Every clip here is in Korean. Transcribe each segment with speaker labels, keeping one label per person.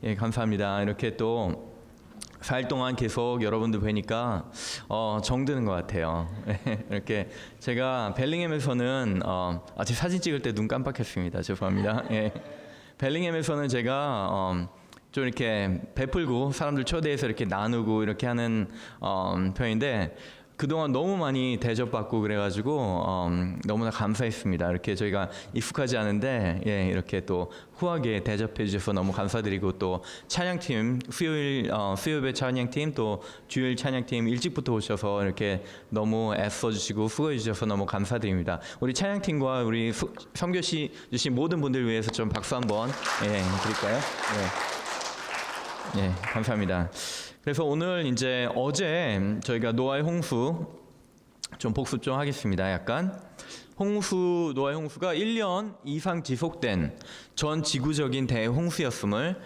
Speaker 1: 예, 감사합니다. 이렇게 또 4일 동안 계속 여러분들 뵈니까 정드는 것 같아요. 이렇게 제가 벨링햄에서는 아직 사진 찍을 때 눈 깜빡했습니다. 죄송합니다. 예. 벨링햄에서는 제가 좀 이렇게 베풀고 사람들 초대해서 이렇게 나누고 이렇게 하는 편인데 그동안 너무 많이 대접받고 그래가지고 너무나 감사했습니다. 이렇게 저희가 익숙하지 않은데 이렇게 또 후하게 대접해 주셔서 너무 감사드리고 또 찬양팀 수요일 수요일에 찬양팀 또 주일 찬양팀 일찍부터 오셔서 이렇게 너무 애써 주시고 수고해 주셔서 너무 감사드립니다. 우리 찬양팀과 우리 선교 주신 모든 분들 위해서 좀 박수 한번 드릴까요? 예, 감사합니다. 그래서 오늘 이제 어제 저희가 노아의 홍수 좀 복습 좀 하겠습니다. 약간 노아의 홍수가 1년 이상 지속된 전 지구적인 대홍수였음을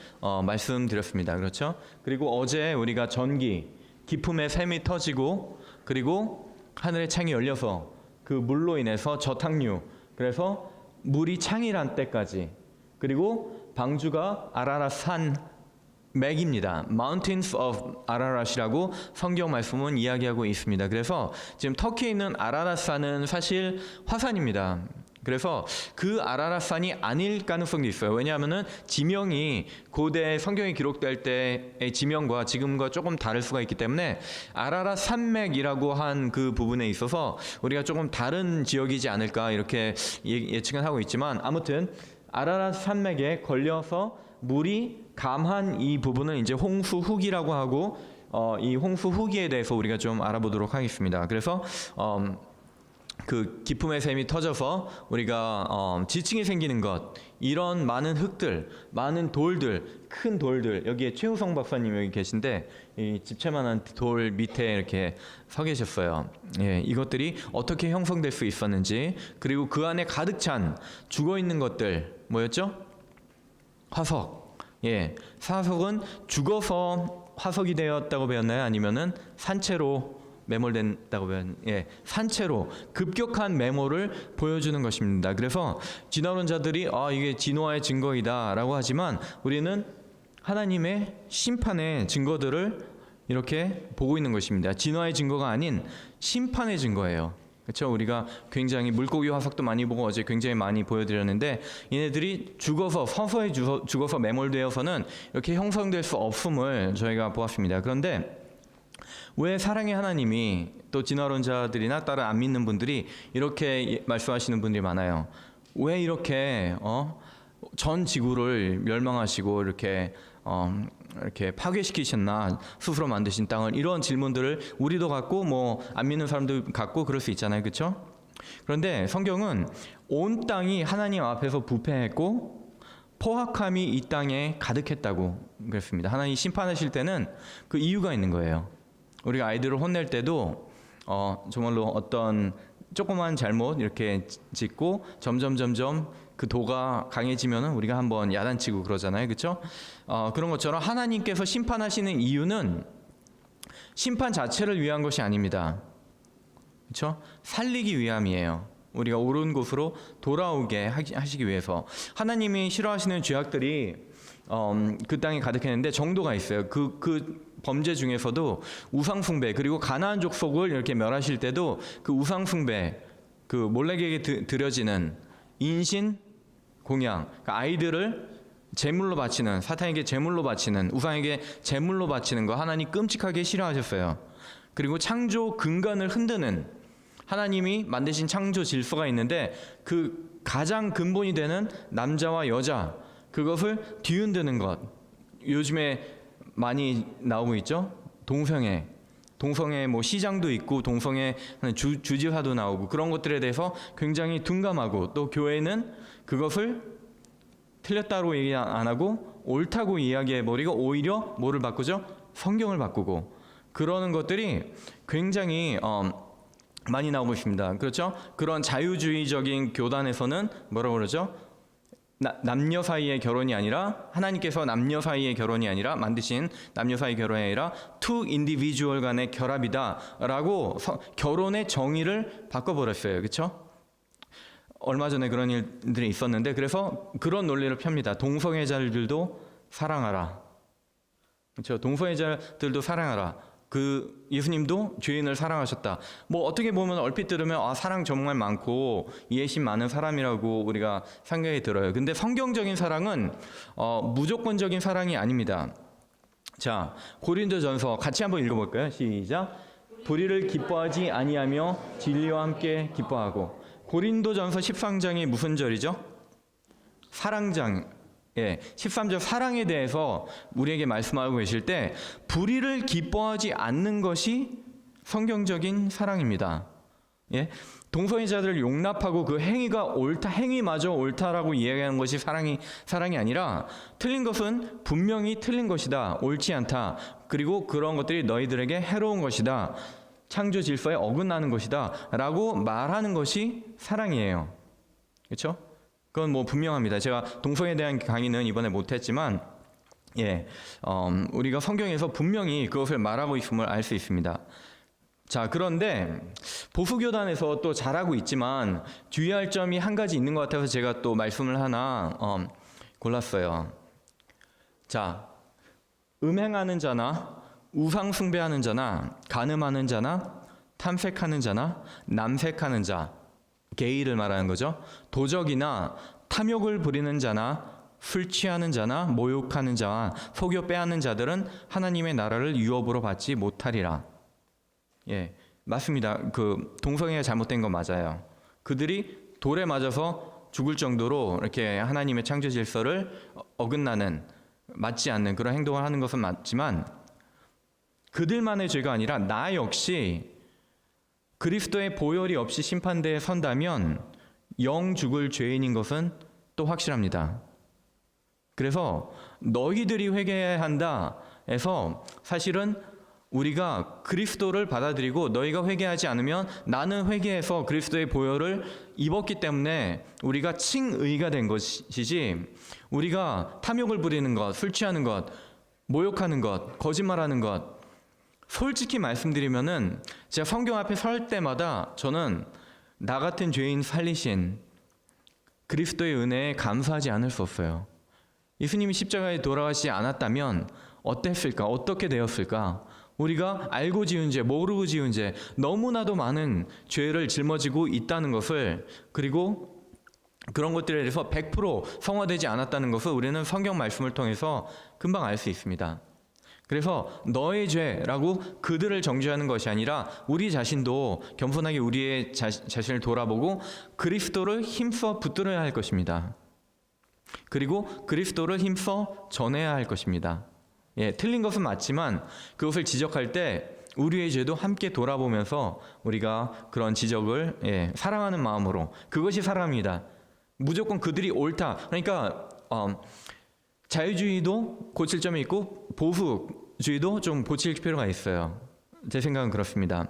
Speaker 1: 말씀드렸습니다. 그렇죠? 그리고 어제 우리가 전기, 기품의 샘이 터지고 그리고 하늘의 창이 열려서 그 물로 인해서 저탕류, 그래서 물이 창이란 때까지, 그리고 방주가 아라랏 산 맥입니다. Mountains of Ararat이라고 성경 말씀은 이야기하고 있습니다. 그래서 지금 터키에 있는 아라랏산은 사실 화산입니다. 그래서 그 아라랏산이 아닐 가능성도 있어요. 왜냐하면은 지명이 고대 성경이 기록될 때의 지명과 지금과 조금 다를 수가 있기 때문에 아라랏 산맥이라고 한 그 부분에 있어서 우리가 조금 다른 지역이지 않을까 이렇게 예측은 하고 있지만, 아무튼 아라랏 산맥에 걸려서 물이 감한 이 부분은 이제 홍수 후기라고 하고 이 홍수 후기에 대해서 우리가 좀 알아보도록 하겠습니다. 그래서 그 기품의 샘이 터져서 우리가 지층이 생기는 것, 이런 많은 흙들, 많은 돌들, 큰 돌들, 여기에 최우성 박사님 여기 계신데 이 집채만한 돌 밑에 이렇게 서 계셨어요. 예, 이것들이 어떻게 형성될 수 있었는지, 그리고 그 안에 가득 찬 죽어 있는 것들 뭐였죠? 화석. 예, 화석은 죽어서 화석이 되었다고 배웠나요? 아니면은 산채로 매몰된다고 산채로 급격한 매몰을 보여주는 것입니다. 그래서 진화론자들이 이게 진화의 증거이다 라고 하지만 우리는 하나님의 심판의 증거들을 이렇게 보고 있는 것입니다. 진화의 증거가 아닌 심판의 증거예요. 그렇죠? 우리가 굉장히 물고기 화석도 많이 보고 어제 굉장히 많이 보여드렸는데, 얘네들이 죽어서 서서히 죽어서 매몰되어서는 이렇게 형성될 수 없음을 저희가 보았습니다. 그런데 왜 사랑의 하나님이, 또 진화론자들이나 다른 안 믿는 분들이 이렇게 말씀하시는 분들이 많아요. 왜 이렇게 전 지구를 멸망하시고 이렇게 파괴시키셨나, 스스로 만드신 땅을, 이런 질문들을 우리도 갖고 뭐 안 믿는 사람도 갖고 그럴 수 있잖아요. 그렇죠? 그런데 성경은 온 땅이 하나님 앞에서 부패했고 포악함이 이 땅에 가득했다고 그랬습니다. 하나님 심판하실 때는 그 이유가 있는 거예요. 우리가 아이들을 혼낼 때도 정말로 어떤 조그만 잘못 이렇게 짓고 점점 그 도가 강해지면은 우리가 한번 야단치고 그러잖아요. 그렇죠? 그런 것처럼 하나님께서 심판하시는 이유는 심판 자체를 위한 것이 아닙니다. 그렇죠? 살리기 위함이에요. 우리가 옳은 곳으로 돌아오게 하시기 위해서. 하나님이 싫어하시는 죄악들이 그 땅에 가득했는데 정도가 있어요. 그 범죄 중에서도 우상숭배, 그리고 가나안 족속을 이렇게 멸하실 때도 그 우상숭배, 그 몰렉에게 드려지는 인신 공양, 그러니까 아이들을 제물로 바치는, 사탄에게 제물로 바치는, 우상에게 제물로 바치는 거 하나님 끔찍하게 싫어하셨어요. 그리고 창조 근간을 흔드는, 하나님이 만드신 창조 질서가 있는데 그 가장 근본이 되는 남자와 여자, 그것을 뒤흔드는 것, 요즘에 많이 나오고 있죠. 동성애 뭐 시장도 있고 동성애 주지사도 나오고, 그런 것들에 대해서 굉장히 둔감하고, 또 교회는 그것을 틀렸다고 얘기 안 하고 옳다고 이야기해버리고 오히려 뭐를 바꾸죠? 성경을 바꾸고, 그러는 것들이 굉장히 많이 나오고 있습니다. 그렇죠? 그런 자유주의적인 교단에서는 뭐라고 그러죠? 남녀 사이의 결혼이 아니라, 하나님께서 남녀 사이의 결혼이 아니라, 만드신 남녀 사이의 결혼이 아니라 two individual 간의 결합이다 라고 결혼의 정의를 바꿔버렸어요. 그렇죠? 얼마 전에 그런 일들이 있었는데, 그래서 그런 논리를 펴니다. 동성애자들도 사랑하라. 그렇죠. 동성애자들도 사랑하라. 그 예수님도 죄인을 사랑하셨다. 뭐 어떻게 보면 얼핏 들으면 사랑 정말 많고 이해심 많은 사람이라고 우리가 생각이 들어요. 근데 성경적인 사랑은 무조건적인 사랑이 아닙니다. 자, 고린도전서 같이 한번 읽어볼까요? 시작. 불의를 기뻐하지 아니하며 진리와 함께 기뻐하고. 고린도전서 13장이 무슨 절이죠? 사랑장. 13절 사랑에 대해서 우리에게 말씀하고 계실 때 불의를 기뻐하지 않는 것이 성경적인 사랑입니다. 동성애자들을 용납하고 그 행위가 옳다, 행위마저 옳다라고 이야기하는 것이 사랑이 아니라 틀린 것은 분명히 틀린 것이다, 옳지 않다, 그리고 그런 것들이 너희들에게 해로운 것이다, 창조 질서에 어긋나는 것이다 라고 말하는 것이 사랑이에요. 그렇죠? 그건 뭐 분명합니다. 제가 동성애에 대한 강의는 이번에 못했지만 우리가 성경에서 분명히 그것을 말하고 있음을 알 수 있습니다. 자, 그런데 보수교단에서 또 잘하고 있지만 주의할 점이 한 가지 있는 것 같아서 제가 또 말씀을 하나 골랐어요. 자, 음행하는 자나 우상 숭배하는 자나 간음하는 자나 탐색하는 자나 남색하는 자, 게이를 말하는 거죠. 도적이나 탐욕을 부리는 자나 술 취하는 자나 모욕하는 자와 속여 빼앗는 자들은 하나님의 나라를 유업으로 받지 못하리라. 맞습니다. 그 동성애가 잘못된 건 맞아요. 그들이 돌에 맞아서 죽을 정도로 이렇게 하나님의 창조 질서를 어긋나는, 맞지 않는 그런 행동을 하는 것은 맞지만 그들만의 죄가 아니라 나 역시 그리스도의 보혈이 없이 심판대에 선다면 영 죽을 죄인인 것은 또 확실합니다. 그래서 너희들이 회개해야 한다 해서 사실은 우리가 그리스도를 받아들이고 너희가 회개하지 않으면 나는 회개해서 그리스도의 보혈을 입었기 때문에 우리가 칭의가 된 것이지, 우리가 탐욕을 부리는 것, 술 취하는 것, 모욕하는 것, 거짓말하는 것, 솔직히 말씀드리면은 제가 성경 앞에 설 때마다 저는 나 같은 죄인 살리신 그리스도의 은혜에 감사하지 않을 수 없어요. 예수님이 십자가에 돌아가시지 않았다면 어땠을까? 어떻게 되었을까? 우리가 알고 지은 죄, 모르고 지은 죄, 너무나도 많은 죄를 짊어지고 있다는 것을, 그리고 그런 것들에 대해서 100% 성화되지 않았다는 것을 우리는 성경 말씀을 통해서 금방 알 수 있습니다. 그래서 너의 죄라고 그들을 정죄하는 것이 아니라 우리 자신도 겸손하게 우리의 자신을 돌아보고 그리스도를 힘써 붙들어야 할 것입니다. 그리고 그리스도를 힘써 전해야 할 것입니다. 틀린 것은 맞지만 그것을 지적할 때 우리의 죄도 함께 돌아보면서 우리가 그런 지적을 사랑하는 마음으로, 그것이 사랑입니다. 무조건 그들이 옳다. 그러니까 자유주의도 고칠 점이 있고 보수주의도 좀 고칠 필요가 있어요. 제 생각은 그렇습니다.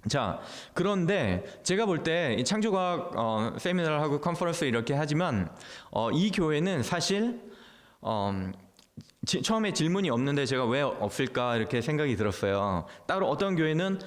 Speaker 1: 자, 그런데 제가 볼 때 이 창조과학 세미나를 하고 컨퍼런스 이렇게 하지만 이 교회는 사실 처음에 질문이 없는데 제가 왜 없을까 이렇게 생각이 들었어요. 따로 어떤 교회는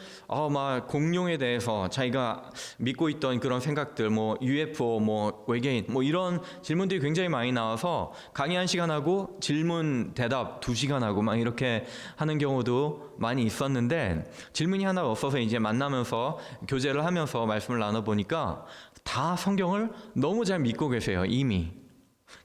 Speaker 1: 막 공룡에 대해서 자기가 믿고 있던 그런 생각들, 뭐 UFO, 뭐 외계인, 뭐 이런 질문들이 굉장히 많이 나와서 강의 1시간 하고 질문 대답 2시간 하고 막 이렇게 하는 경우도 많이 있었는데, 질문이 하나 없어서 이제 만나면서 교제를 하면서 말씀을 나눠보니까 다 성경을 너무 잘 믿고 계세요, 이미.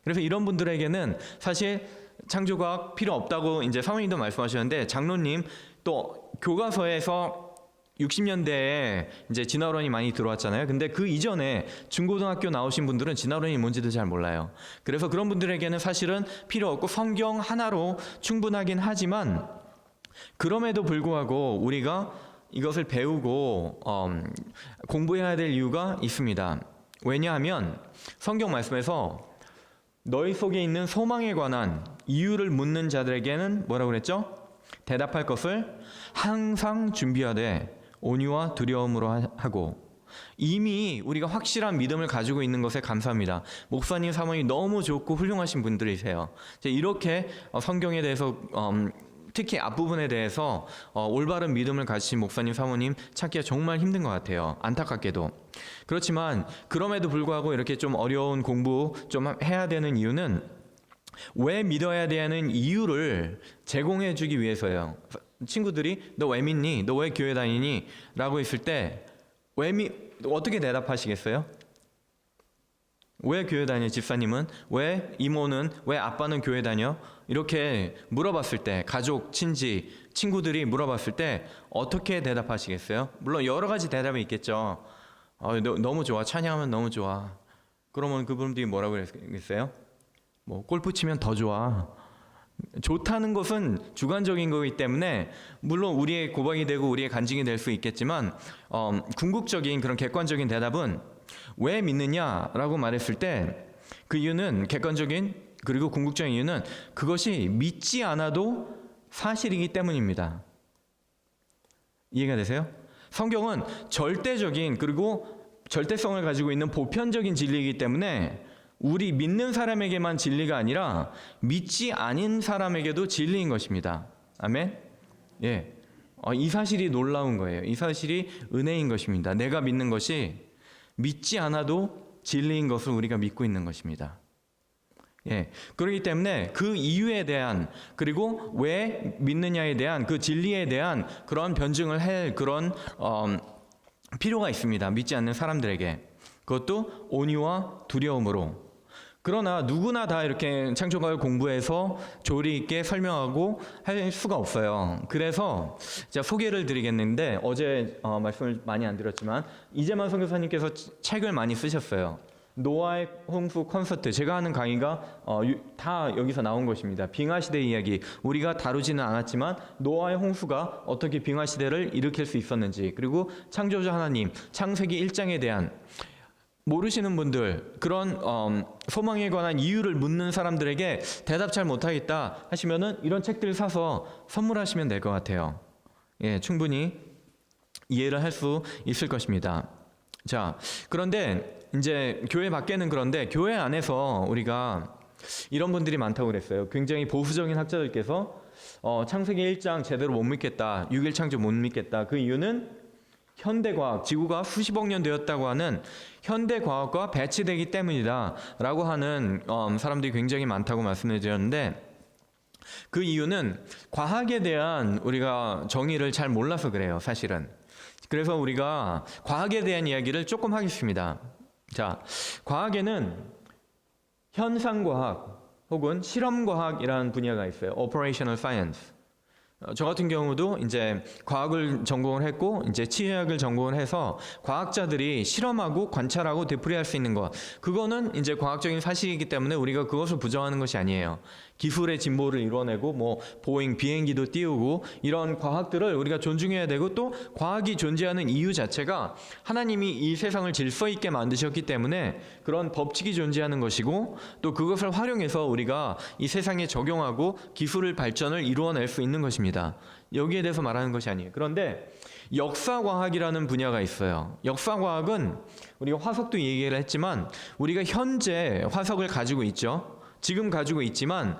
Speaker 1: 그래서 이런 분들에게는 사실 창조과학 필요 없다고 이제 사모님도 말씀하셨는데, 장로님 또 교과서에서 60년대에 이제 진화론이 많이 들어왔잖아요. 근데 그 이전에 중고등학교 나오신 분들은 진화론이 뭔지도 잘 몰라요. 그래서 그런 분들에게는 사실은 필요 없고 성경 하나로 충분하긴 하지만, 그럼에도 불구하고 우리가 이것을 배우고 공부해야 될 이유가 있습니다. 왜냐하면 성경 말씀에서 너희 속에 있는 소망에 관한 이유를 묻는 자들에게는 뭐라고 그랬죠? 대답할 것을 항상 준비하되 온유와 두려움으로 하고. 이미 우리가 확실한 믿음을 가지고 있는 것에 감사합니다. 목사님, 사모님 너무 좋고 훌륭하신 분들이세요. 이렇게 성경에 대해서 특히 앞부분에 대해서 올바른 믿음을 가지신 목사님, 사모님 찾기가 정말 힘든 것 같아요. 안타깝게도. 그렇지만 그럼에도 불구하고 이렇게 좀 어려운 공부 좀 해야 되는 이유는 왜 믿어야 되는 이유를 제공해 주기 위해서예요. 친구들이 너 왜 믿니? 너 왜 교회 다니니? 라고 했을 때 어떻게 대답하시겠어요? 왜 교회 다녀? 집사님은? 왜 이모는? 왜 아빠는 교회 다녀? 이렇게 물어봤을 때, 가족, 친지, 친구들이 물어봤을 때 어떻게 대답하시겠어요? 물론 여러 가지 대답이 있겠죠. 너무 좋아. 찬양하면 너무 좋아. 그러면 그분들이 뭐라고 그랬겠어요? 뭐 골프 치면 더 좋아. 좋다는 것은 주관적인 거기 때문에 물론 우리의 고백이 되고 우리의 간증이 될 수 있겠지만 궁극적인 그런 객관적인 대답은 왜 믿느냐라고 말했을 때 그 이유는 객관적인 그리고 궁극적인 이유는 그것이 믿지 않아도 사실이기 때문입니다. 이해가 되세요? 성경은 절대적인 그리고 절대성을 가지고 있는 보편적인 진리이기 때문에 우리 믿는 사람에게만 진리가 아니라 믿지 않은 사람에게도 진리인 것입니다. 아멘? 예. 이 사실이 놀라운 거예요. 이 사실이 은혜인 것입니다. 내가 믿는 것이 믿지 않아도 진리인 것을 우리가 믿고 있는 것입니다. 예. 그렇기 때문에 그 이유에 대한 그리고 왜 믿느냐에 대한 그 진리에 대한 그런 변증을 할 그런 필요가 있습니다. 믿지 않는 사람들에게. 그것도 온유와 두려움으로. 그러나 누구나 다 이렇게 창조과를 공부해서 조리 있게 설명하고 할 수가 없어요. 그래서 제가 소개를 드리겠는데 어제 말씀을 많이 안 드렸지만 이재만 선교사님께서 책을 많이 쓰셨어요. 노아의 홍수 콘서트, 제가 하는 강의가 다 여기서 나온 것입니다. 빙하시대 이야기, 우리가 다루지는 않았지만 노아의 홍수가 어떻게 빙하시대를 일으킬 수 있었는지, 그리고 창조주 하나님, 창세기 1장에 대한 모르시는 분들, 그런 소망에 관한 이유를 묻는 사람들에게 대답 잘 못하겠다 하시면은 이런 책들 사서 선물하시면 될 것 같아요. 예, 충분히 이해를 할 수 있을 것입니다. 자, 그런데 이제 교회 밖에는 그런데 교회 안에서 우리가 이런 분들이 많다고 그랬어요. 굉장히 보수적인 학자들께서 창세기 1장 제대로 못 믿겠다, 6일 창조 못 믿겠다. 그 이유는 현대과학, 지구가 수십억 년 되었다고 하는 현대과학과 배치되기 때문이다 라고 하는 사람들이 굉장히 많다고 말씀을 드렸는데, 그 이유는 과학에 대한 우리가 정의를 잘 몰라서 그래요, 사실은. 그래서 우리가 과학에 대한 이야기를 조금 하겠습니다. 자, 과학에는 현상과학 혹은 실험과학이라는 분야가 있어요. Operational Science. 저 같은 경우도 이제 과학을 전공을 했고 이제 치료학을 전공을 해서 과학자들이 실험하고 관찰하고 되풀이할 수 있는 것, 그거는 이제 과학적인 사실이기 때문에 우리가 그것을 부정하는 것이 아니에요. 기술의 진보를 이뤄내고 뭐 보잉 비행기도 띄우고 이런 과학들을 우리가 존중해야 되고, 또 과학이 존재하는 이유 자체가 하나님이 이 세상을 질서 있게 만드셨기 때문에 그런 법칙이 존재하는 것이고, 또 그것을 활용해서 우리가 이 세상에 적용하고 기술을 발전을 이루어낼 수 있는 것입니다. 여기에 대해서 말하는 것이 아니에요. 그런데 역사과학이라는 분야가 있어요. 역사과학은 우리가 화석도 얘기를 했지만 우리가 현재 화석을 가지고 있죠. 지금 가지고 있지만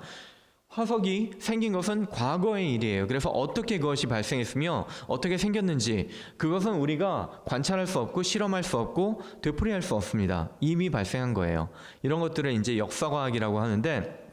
Speaker 1: 화석이 생긴 것은 과거의 일이에요. 그래서 어떻게 그것이 발생했으며 어떻게 생겼는지 그것은 우리가 관찰할 수 없고 실험할 수 없고 되풀이할 수 없습니다. 이미 발생한 거예요. 이런 것들을 이제 역사과학이라고 하는데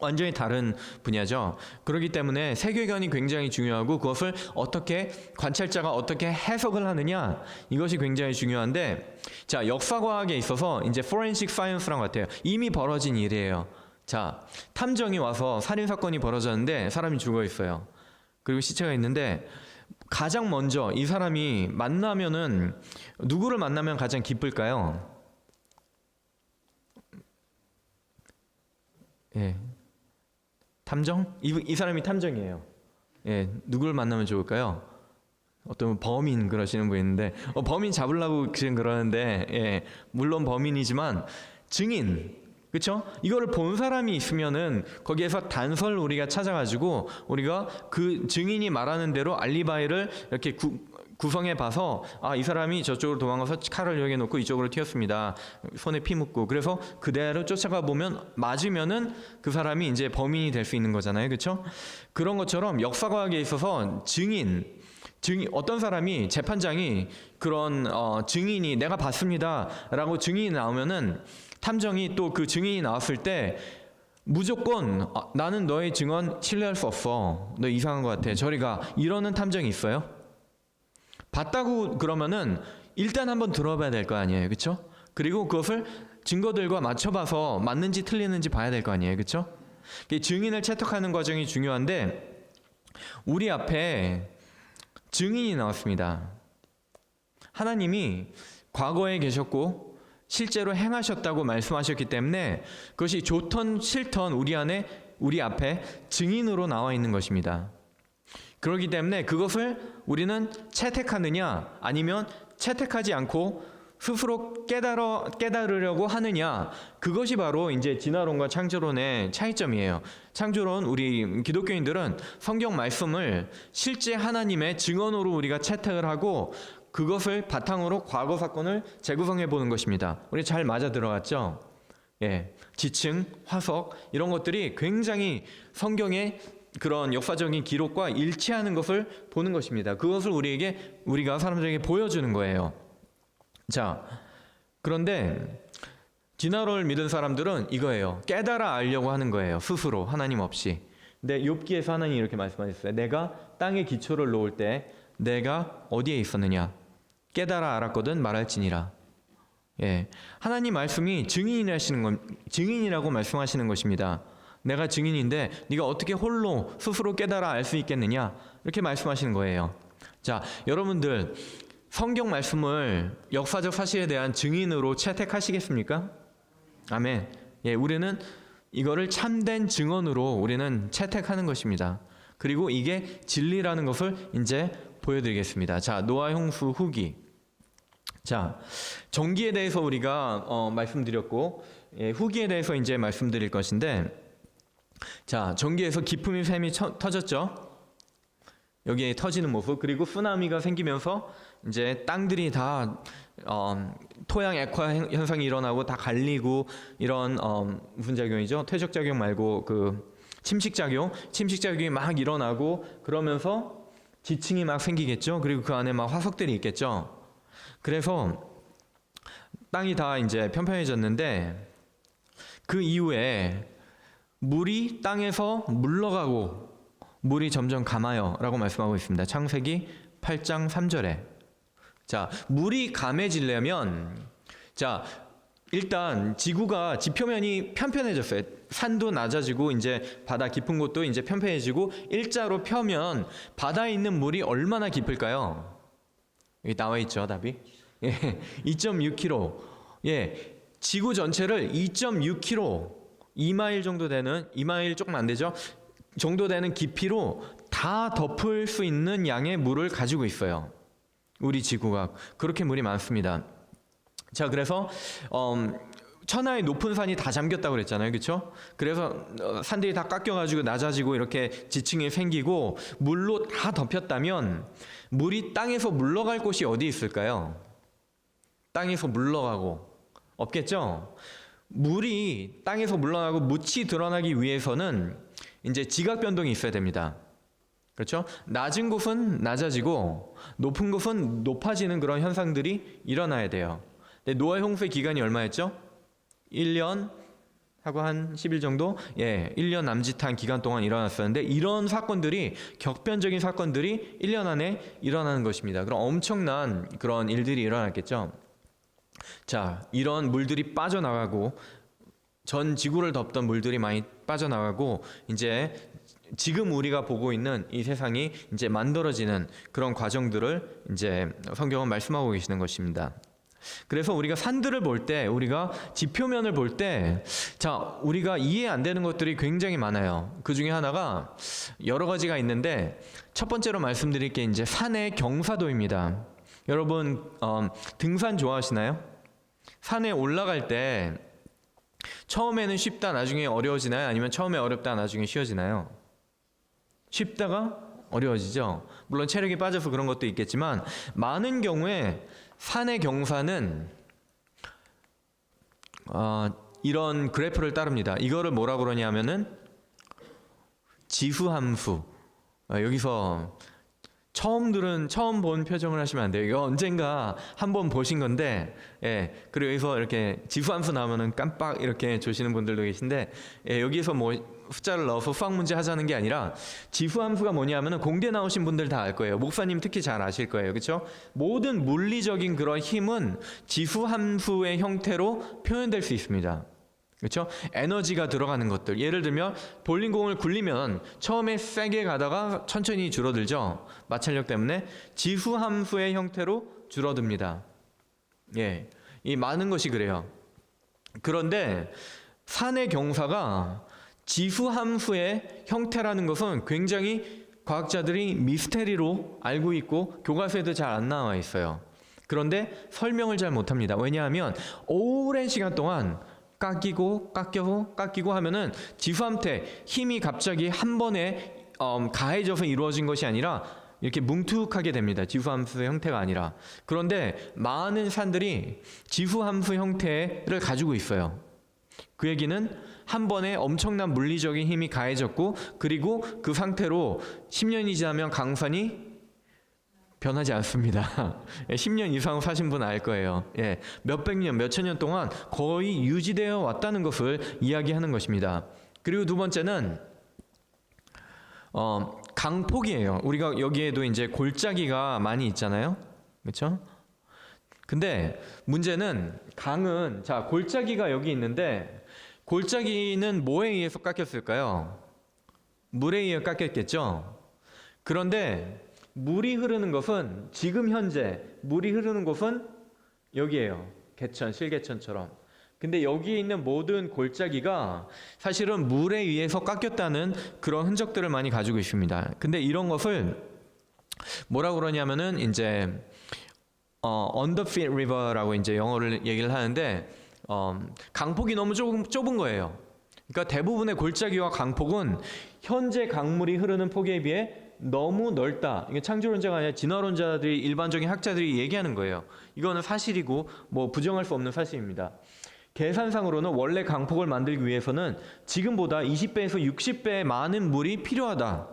Speaker 1: 완전히 다른 분야죠. 그렇기 때문에 세계관이 굉장히 중요하고 그것을 어떻게 관찰자가 어떻게 해석을 하느냐, 이것이 굉장히 중요한데, 자, 역사과학에 있어서 이제 forensic science라는 것 같아요. 이미 벌어진 일이에요. 자, 탐정이 와서 살인사건이 벌어졌는데 사람이 죽어 있어요. 그리고 시체가 있는데 가장 먼저 이 사람이 만나면은 누구를 만나면 가장 기쁠까요? 예. 탐정? 이 사람이 탐정이에요. 예, 누구를 만나면 좋을까요? 어떤 범인 그러시는 분 있는데 범인 잡으려고 지금 그러는데, 예, 물론 범인이지만 증인, 그렇죠? 이거를 본 사람이 있으면은 거기에서 단서를 우리가 찾아가지고 우리가 그 증인이 말하는 대로 알리바이를 이렇게 구성해 봐서 이 사람이 저쪽으로 도망가서 칼을 여기 놓고 이쪽으로 튀었습니다. 손에 피 묻고. 그래서 그대로 쫓아가 보면 맞으면은 그 사람이 이제 범인이 될 수 있는 거잖아요. 그렇죠? 그런 것처럼 역사과학에 있어서 증인 어떤 사람이 재판장이 그런 증인이 내가 봤습니다라고 증인이 나오면은 탐정이 또 그 증인이 나왔을 때 무조건 나는 너의 증언 신뢰할 수 없어. 너 이상한 것 같아. 저리 가. 이러는 탐정이 있어요? 봤다고 그러면은 일단 한번 들어봐야 될 거 아니에요. 그렇죠? 그리고 그것을 증거들과 맞춰봐서 맞는지 틀리는지 봐야 될 거 아니에요. 그렇죠? 증인을 채택하는 과정이 중요한데 우리 앞에 증인이 나왔습니다. 하나님이 과거에 계셨고 실제로 행하셨다고 말씀하셨기 때문에 그것이 좋던 싫던 우리 앞에 증인으로 나와 있는 것입니다. 그렇기 때문에 그것을 우리는 채택하느냐 아니면 채택하지 않고 스스로 깨달으려고 하느냐, 그것이 바로 이제 진화론과 창조론의 차이점이에요. 창조론, 우리 기독교인들은 성경 말씀을 실제 하나님의 증언으로 우리가 채택을 하고 그것을 바탕으로 과거 사건을 재구성해 보는 것입니다. 우리 잘 맞아 들어갔죠? 예, 지층, 화석 이런 것들이 굉장히 성경의 그런 역사적인 기록과 일치하는 것을 보는 것입니다. 그것을 우리가 사람들에게 보여주는 거예요. 자, 그런데 진화론을 믿은 사람들은 이거예요. 깨달아 알려고 하는 거예요. 스스로 하나님 없이. 근데 욥기에서 하나님이 이렇게 말씀하셨어요. 내가 땅에 기초를 놓을 때 내가 어디에 있었느냐? 깨달아 알았거든 말할지니라. 예, 하나님 말씀이 증인이라고 말씀하시는 것입니다. 내가 증인인데 네가 어떻게 홀로 스스로 깨달아 알 수 있겠느냐? 이렇게 말씀하시는 거예요. 자, 여러분들 성경 말씀을 역사적 사실에 대한 증인으로 채택하시겠습니까? 아멘. 예, 우리는 이거를 참된 증언으로 우리는 채택하는 것입니다. 그리고 이게 진리라는 것을 이제 보여드리겠습니다. 자, 노아 홍수 후기. 자, 전기에 대해서 우리가 말씀드렸고, 예, 후기에 대해서 이제 말씀드릴 것인데, 자, 전기에서 기품이 샘이 터졌죠. 여기에 터지는 모습, 그리고 쓰나미가 생기면서 이제 땅들이 다 토양 액화 현상이 일어나고 다 갈리고 이런 무슨 작용이죠? 퇴적 작용 말고 그 침식 작용이 막 일어나고 그러면서 지층이 막 생기겠죠. 그리고 그 안에 막 화석들이 있겠죠. 그래서 땅이 다 이제 편편해졌는데 그 이후에 물이 땅에서 물러가고 물이 점점 감아요 라고 말씀하고 있습니다. 창세기 8장 3절에. 자, 물이 감해지려면, 자, 일단 지구가 지표면이 편편해졌어요. 산도 낮아지고 이제 바다 깊은 곳도 이제 편편해지고 일자로 펴면 바다에 있는 물이 얼마나 깊을까요? 여기 나와 있죠, 답이. 예, 2.6km. 예, 지구 전체를 2.6km, 2마일 정도 되는, 2마일 조금 안 되죠? 정도 되는 깊이로 다 덮을 수 있는 양의 물을 가지고 있어요. 우리 지구가 그렇게 물이 많습니다. 자, 그래서 천하의 높은 산이 다 잠겼다고 그랬잖아요, 그렇죠? 그래서 산들이 다 깎여가지고 낮아지고 이렇게 지층이 생기고 물로 다 덮였다면 물이 땅에서 물러갈 곳이 어디 있을까요? 땅에서 물러가고 없겠죠? 물이 땅에서 물러나고 묻이 드러나기 위해서는 이제 지각 변동이 있어야 됩니다. 그렇죠? 낮은 곳은 낮아지고 높은 곳은 높아지는 그런 현상들이 일어나야 돼요. 근데 노아의 홍수의 기간이 얼마였죠? 1년 하고 한 10일 정도? 예, 1년 남짓한 기간 동안 일어났었는데 이런 사건들이 격변적인 사건들이 1년 안에 일어나는 것입니다. 그럼 엄청난 그런 일들이 일어났겠죠. 자, 이런 물들이 빠져나가고 전 지구를 덮던 물들이 많이 빠져나가고 이제 지금 우리가 보고 있는 이 세상이 이제 만들어지는 그런 과정들을 이제 성경은 말씀하고 계시는 것입니다. 그래서 우리가 산들을 볼 때, 우리가 지표면을 볼 때, 자, 우리가 이해 안 되는 것들이 굉장히 많아요. 그 중에 하나가 여러 가지가 있는데 첫 번째로 말씀드릴 게 이제 산의 경사도입니다. 여러분 등산 좋아하시나요? 산에 올라갈 때 처음에는 쉽다 나중에 어려워지나요? 아니면 처음에 어렵다 나중에 쉬워지나요? 쉽다가 어려워지죠. 물론 체력이 빠져서 그런 것도 있겠지만 많은 경우에 산의 경사는 이런 그래프를 따릅니다. 이거를 뭐라 그러냐면은 지수함수. 여기서 처음 본 표정을 하시면 안 돼요. 이거 언젠가 한번 보신 건데, 예. 그리고 여기서 이렇게 지수함수 나오면은 깜빡 이렇게 조시는 분들도 계신데, 예, 여기서 뭐 숫자를 넣어서 수학 문제 하자는 게 아니라 지수함수가 뭐냐면은 공대 나오신 분들 다 알 거예요. 목사님 특히 잘 아실 거예요. 그렇죠? 모든 물리적인 그런 힘은 지수함수의 형태로 표현될 수 있습니다. 그렇죠? 에너지가 들어가는 것들. 예를 들면 볼링공을 굴리면 처음에 세게 가다가 천천히 줄어들죠. 마찰력 때문에 지수함수의 형태로 줄어듭니다. 예, 이 많은 것이 그래요. 그런데 산의 경사가 지수함수의 형태라는 것은 굉장히 과학자들이 미스테리로 알고 있고 교과서에도 잘 안 나와 있어요. 그런데 설명을 잘 못합니다. 왜냐하면 오랜 시간 동안 깎이고 하면은 지수함태 힘이 갑자기 한 번에 가해져서 이루어진 것이 아니라 이렇게 뭉툭하게 됩니다. 지수함수 형태가 아니라. 그런데 많은 산들이 지수함수 형태를 가지고 있어요. 그 얘기는 한 번에 엄청난 물리적인 힘이 가해졌고, 그리고 그 상태로 10년이 지나면 강산이 변하지 않습니다. 10년 이상 사신 분 알 거예요. 예, 몇백 년, 몇천 년 동안 거의 유지되어 왔다는 것을 이야기하는 것입니다. 그리고 두 번째는 강폭이에요. 우리가 여기에도 이제 골짜기가 많이 있잖아요. 그렇죠? 근데 문제는 강은, 자, 골짜기가 여기 있는데 골짜기는 뭐에 의해서 깎였을까요? 물에 의해 깎였겠죠? 그런데 물이 흐르는 것은, 지금 현재 물이 흐르는 곳은 여기에요. 개천, 실개천처럼. 근데 여기에 있는 모든 골짜기가 사실은 물에 의해서 깎였다는 그런 흔적들을 많이 가지고 있습니다. 근데 이런 것을 뭐라고 그러냐면은 이제 underfed river라고 이제 영어를 얘기를 하는데, 강폭이 너무 좁은 거예요. 그러니까 대부분의 골짜기와 강폭은 현재 강물이 흐르는 폭에 비해 너무 넓다. 이게 창조론자가 아니라 진화론자들이, 일반적인 학자들이 얘기하는 거예요. 이거는 사실이고 뭐 부정할 수 없는 사실입니다. 계산상으로는 원래 강폭을 만들기 위해서는 지금보다 20배에서 60배 많은 물이 필요하다.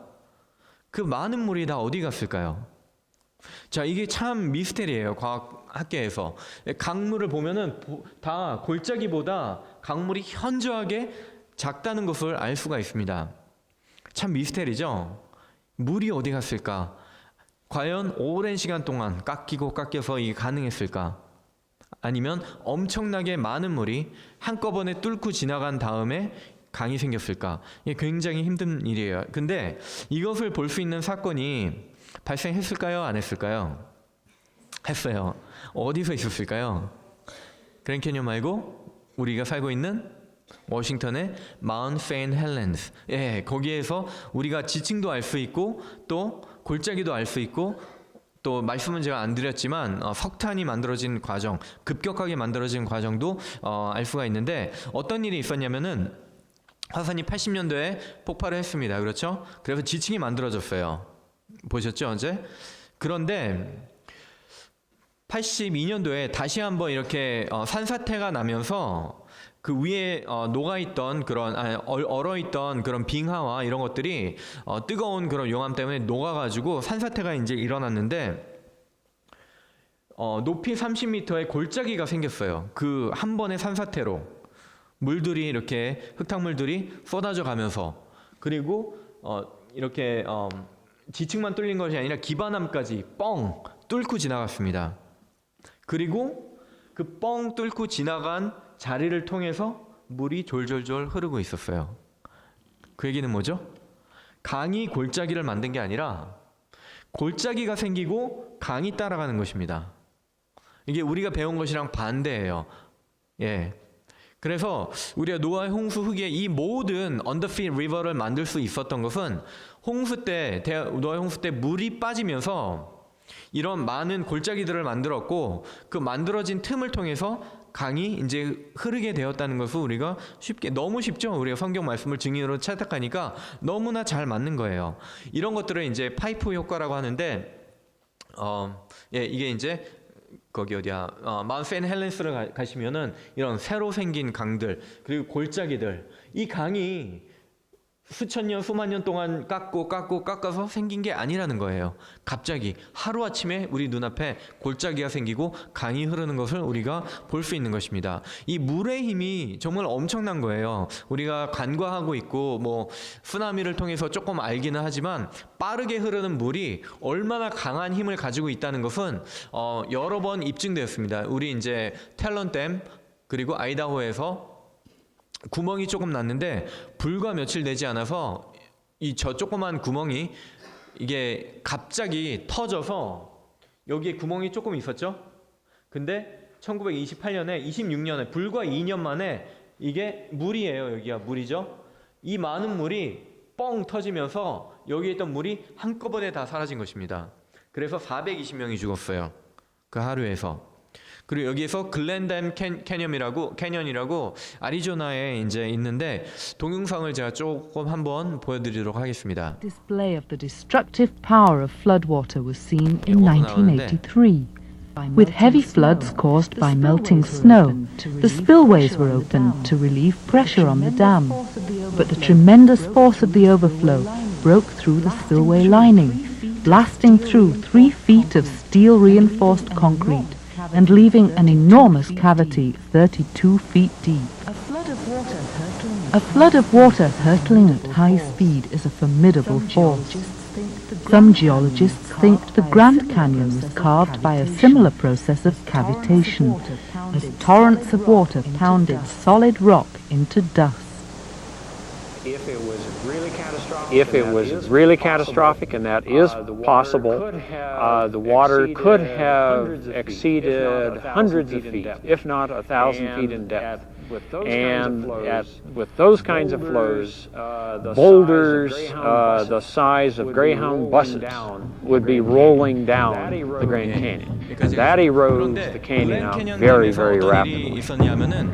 Speaker 1: 그 많은 물이 다 어디 갔을까요? 자, 이게 참 미스테리예요. 과학학계에서. 강물을 보면은 다 골짜기보다 강물이 현저하게 작다는 것을 알 수가 있습니다. 참 미스테리죠? 물이 어디 갔을까? 과연 오랜 시간 동안 깎여서 이게 가능했을까? 아니면 엄청나게 많은 물이 한꺼번에 뚫고 지나간 다음에 강이 생겼을까? 이게 굉장히 힘든 일이에요. 근데 이것을 볼 수 있는 사건이 발생했을까요? 안 했을까요? 했어요. 어디서 있었을까요? 그랜드 캐니언 말고 우리가 살고 있는 워싱턴의 마운트 세인트 헬렌스. 예, 거기에서 우리가 지층도 알 수 있고 또 골짜기도 알 수 있고, 또 말씀은 제가 안 드렸지만 석탄이 만들어진 과정, 급격하게 만들어진 과정도 알 수가 있는데, 어떤 일이 있었냐면은 화산이 80년도에 폭발을 했습니다. 그렇죠? 그래서 지층이 만들어졌어요. 보셨죠, 어제? 그런데 82년도에 다시 한번 이렇게 산사태가 나면서 그 위에 녹아있던 그런 얼어있던 그런 빙하와 이런 것들이 뜨거운 그런 용암 때문에 녹아가지고 산사태가 이제 일어났는데, 높이 30m의 골짜기가 생겼어요. 그 한 번의 산사태로 물들이 이렇게 흙탕물들이 쏟아져 가면서, 그리고 이렇게 지층만 뚫린 것이 아니라 기반함까지 뻥 뚫고 지나갔습니다. 그리고 그 뻥 뚫고 지나간 자리를 통해서 물이 졸졸졸 흐르고 있었어요. 그 얘기는 뭐죠? 강이 골짜기를 만든 게 아니라 골짜기가 생기고 강이 따라가는 것입니다. 이게 우리가 배운 것이랑 반대예요. 예. 그래서 우리가 노아의 홍수 후기에 이 모든 언더필 리버를 만들 수 있었던 것은 노아의 홍수 때 물이 빠지면서 이런 많은 골짜기들을 만들었고, 그 만들어진 틈을 통해서 강이 이제 흐르게 되었다는 것을 우리가 너무 쉽죠? 우리가 성경 말씀을 증인으로 채택하니까 너무나 잘 맞는 거예요. 이런 것들을 이제 파이프 효과라고 하는데, 예, 이게 이제 거기 어디야? 마운트 세인트 헬렌스를 가시면은 이런 새로 생긴 강들, 그리고 골짜기들, 이 강이 수천 년, 수만 년 동안 깎아서 생긴 게 아니라는 거예요. 갑자기 하루아침에 우리 눈앞에 골짜기가 생기고 강이 흐르는 것을 우리가 볼 수 있는 것입니다. 이 물의 힘이 정말 엄청난 거예요. 우리가 간과하고 있고 뭐 쓰나미를 통해서 조금 알기는 하지만 빠르게 흐르는 물이 얼마나 강한 힘을 가지고 있다는 것은 여러 번 입증되었습니다. 우리 이제 탤런댐 그리고 아이다호에서 구멍이 조금 났는데 불과 며칠 되지 않아서 이 저 조그만 구멍이 이게 갑자기 터져서 여기에 구멍이 조금 있었죠. 근데 1928년에 26년에 불과 2년 만에 이게 물이에요. 여기가 물이죠. 이 많은 물이 뻥 터지면서 여기에 있던 물이 한꺼번에 다 사라진 것입니다. 그래서 420명이 죽었어요. 그 하루에서. 그리고 여기에서 글렌댐 캐년이라고 애리조나에 이제 있는데 동영상을 제가 조금 한번 보여드리도록 하겠습니다.
Speaker 2: Display of the destructive power of floodwater was seen in 1983. With heavy floods caused by melting snow, the spillways were opened to relieve pressure on the dam. But the tremendous force of the overflow broke through the spillway lining, blasting through 3 feet of steel-reinforced concrete and leaving an enormous cavity 32 feet deep. A flood of water hurtling at high speed is a formidable force. Some geologists think the Grand Canyon was carved by a similar process of cavitation, as torrents of water pounded solid rock into dust.
Speaker 3: If it was really catastrophic, and that is possible, the water could have exceeded hundreds of feet, if not 1,000 feet in depth. And with those kinds of flows, boulders the size of Greyhound buses would be rolling down the Grand Canyon. And that erodes the canyon out very, very rapidly.
Speaker 1: 있었냐면은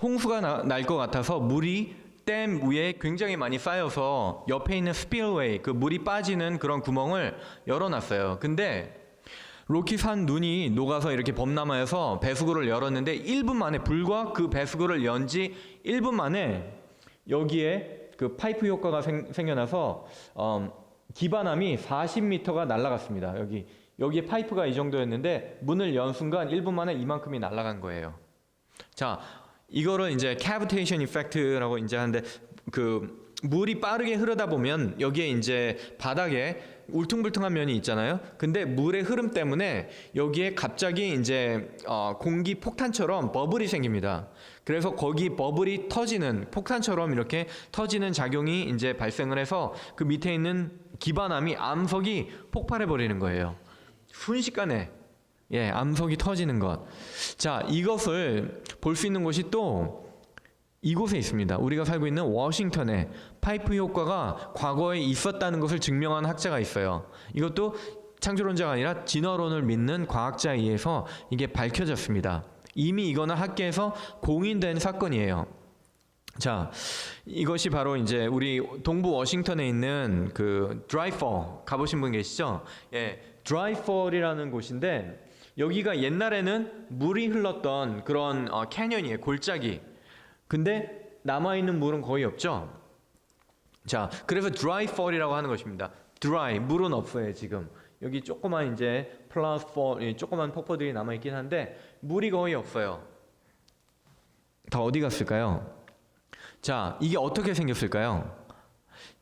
Speaker 1: 홍수가 날 것 같아서 물이 댐 위에 굉장히 많이 쌓여서 옆에 있는 스필웨이, 그 물이 빠지는 그런 구멍을 열어놨어요. 근데 로키 산 눈이 녹아서 이렇게 범람하여서 배수구를 열었는데 1분 만에, 불과 그 배수구를 연 지 1분 만에 여기에 그 파이프 효과가 생겨나서 기반함이 40m가 날아갔습니다. 여기에 파이프가 이 정도였는데 문을 연 순간 1분 만에 이만큼이 날아간 거예요. 자, 이거를 이제 cavitation effect라고 이제 하는데, 그 물이 빠르게 흐르다 보면 여기에 이제 바닥에 울퉁불퉁한 면이 있잖아요. 근데 물의 흐름 때문에 여기에 갑자기 이제 공기 폭탄처럼 버블이 생깁니다. 그래서 거기 버블이 터지는, 폭탄처럼 이렇게 터지는 작용이 이제 발생을 해서 그 밑에 있는 기반함이, 암석이 폭발해 버리는 거예요. 순식간에. 암석이 터지는 것. 자, 이것을 볼 수 있는 곳이 또 이곳에 있습니다. 우리가 살고 있는 워싱턴에 파이프 효과가 과거에 있었다는 것을 증명한 학자가 있어요. 이것도 창조론자가 아니라 진화론을 믿는 과학자에 의해서 이게 밝혀졌습니다. 이미 이거는 학계에서 공인된 사건이에요. 자, 이것이 바로 이제 우리 동부 워싱턴에 있는 그 드라이폴, 가보신 분 계시죠? 드라이폴이라는 곳인데, 여기가 옛날에는 물이 흘렀던 그런 캐년이에요. 골짜기. 근데 남아있는 물은 거의 없죠. 자, 그래서 드라이폴이라고 하는 것입니다. 드라이, 물은 없어요 지금. 여기 조그만 이제 플라스폴, 조그만 폭포들이 남아있긴 한데 물이 거의 없어요. 다 어디 갔을까요? 자, 이게 어떻게 생겼을까요?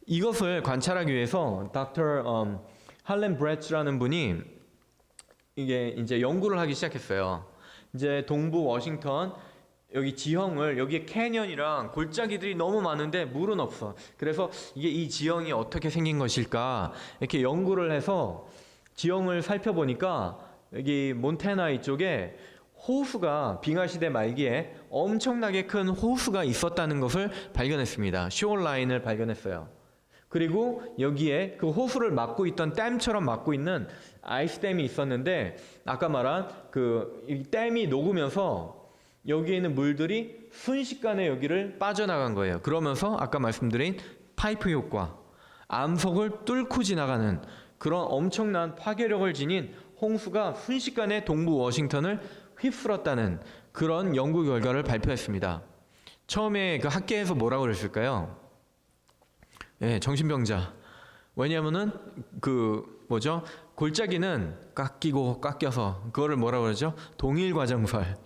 Speaker 1: 이것을 관찰하기 위해서 닥터 할렘 브레츠라는 분이 이게 이제 연구를 하기 시작했어요. 이제 동부 워싱턴 여기 지형을, 여기에 캐년이랑 골짜기들이 너무 많은데 물은 없어. 그래서 이게 이 지형이 어떻게 생긴 것일까 이렇게 연구를 해서 지형을 살펴보니까 여기 몬태나 이쪽에 호수가 빙하시대 말기에 엄청나게 큰 호수가 있었다는 것을 발견했습니다. 쇼어라인을 발견했어요. 그리고 여기에 그 호수를 막고 있던 댐처럼 막고 있는 아이스댐이 있었는데, 아까 말한 그 이 댐이 녹으면서 여기에 있는 물들이 순식간에 여기를 빠져나간 거예요. 그러면서 아까 말씀드린 파이프 효과, 암석을 뚫고 지나가는 그런 엄청난 파괴력을 지닌 홍수가 순식간에 동부 워싱턴을 휩쓸었다는 그런 연구 결과를 발표했습니다. 처음에 그 학계에서 뭐라고 그랬을까요? 예, 정신병자. 왜냐면은 그 뭐죠? 골짜기는 깎이고 깎여서 그거를 뭐라 그러죠? 동일 과정설.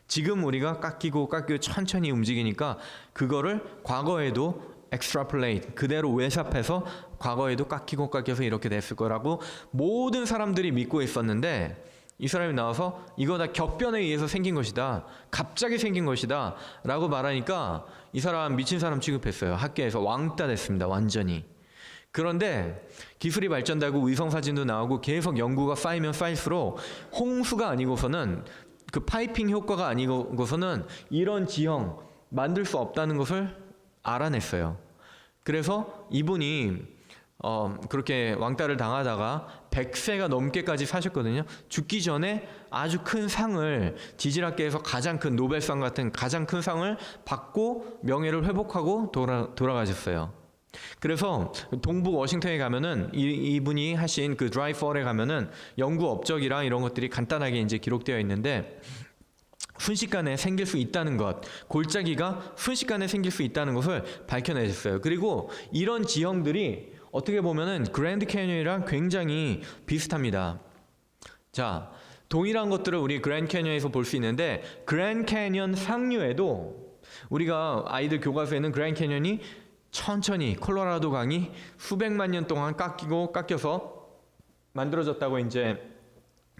Speaker 1: 지금 우리가 깎이고 천천히 움직이니까 그거를 과거에도 extrapolate 그대로 외삽해서 과거에도 깎이고 깎여서 이렇게 됐을 거라고 모든 사람들이 믿고 있었는데 이 사람이 나와서 이거 다 격변에 의해서 생긴 것이다. 갑자기 생긴 것이다. 라고 말하니까 이 사람 미친 사람 취급했어요. 학계에서 왕따 됐습니다. 완전히. 그런데 기술이 발전되고 위성사진도 나오고 계속 연구가 쌓이면 쌓일수록 홍수가 아니고서는 그 파이핑 효과가 아니고서는 이런 지형 만들 수 없다는 것을 알아냈어요. 그래서 이분이 그렇게 왕따를 당하다가 100세가 넘게까지 사셨거든요. 죽기 전에 아주 큰 상을 지질학계에서 가장 큰 노벨상 같은 가장 큰 상을 받고 명예를 회복하고 돌아가셨어요. 그래서 동부 워싱턴에 가면은 이분이 하신 그 드라이 펄에 가면은 연구 업적이랑 이런 것들이 간단하게 이제 기록되어 있는데 순식간에 생길 수 있다는 것, 골짜기가 순식간에 생길 수 있다는 것을 밝혀내셨어요. 그리고 이런 지형들이 어떻게 보면은 그랜드 캐니언이랑 굉장히 비슷합니다. 자, 동일한 것들을 우리 그랜드 캐니언에서 볼 수 있는데 그랜드 캐니언 상류에도 우리가 아이들 교과서에는 그랜드 캐니언이 천천히 콜로라도 강이 수백만 년 동안 깎이고 깎여서 만들어졌다고 이제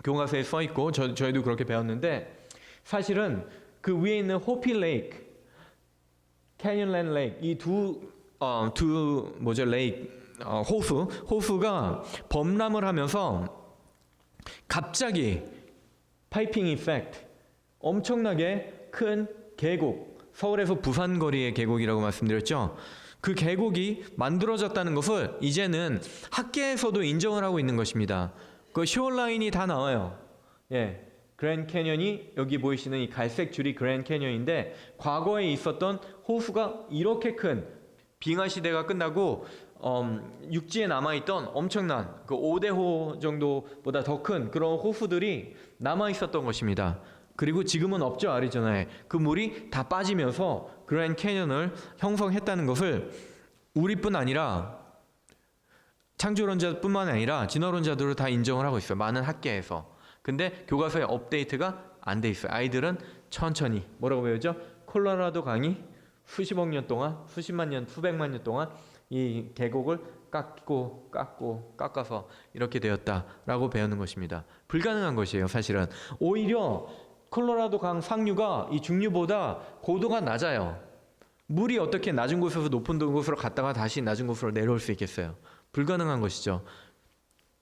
Speaker 1: 교과서에 써 있고 저희도 그렇게 배웠는데 사실은 그 위에 있는 호피 레이크, 캐니언랜드 레이크 이 두 레이크 호수가 범람을 하면서 갑자기 파이핑 이펙트 엄청나게 큰 계곡 서울에서 부산 거리의 계곡이라고 말씀드렸죠. 그 계곡이 만들어졌다는 것을 이제는 학계에서도 인정을 하고 있는 것입니다. 그 쇼라인이 다 나와요. 예, 그랜드 캐니언이 여기 보이시는 이 갈색 줄이 그랜드 캐니언인데 과거에 있었던 호수가 이렇게 큰 빙하 시대가 끝나고 육지에 남아있던 엄청난 그 5대호 정도보다 더 큰 그런 호수들이 남아있었던 것입니다. 그리고 지금은 없죠. 아리조나에. 그 물이 다 빠지면서 그랜드 캐니언을 형성했다는 것을 우리뿐 아니라 창조론자뿐만 아니라 진화론자들도 다 인정을 하고 있어요. 많은 학계에서. 근데 교과서에 업데이트가 안 돼 있어요. 아이들은 천천히 뭐라고 배우죠? 콜로라도 강이 수십억 년 동안, 수십만 년, 수백만 년 동안 이 계곡을 깎아서 이렇게 되었다라고 배우는 것입니다. 불가능한 것이에요. 사실은. 오히려 콜로라도 강 상류가 이 중류보다 고도가 낮아요. 물이 어떻게 낮은 곳에서 높은 곳으로 갔다가 다시 낮은 곳으로 내려올 수 있겠어요? 불가능한 것이죠.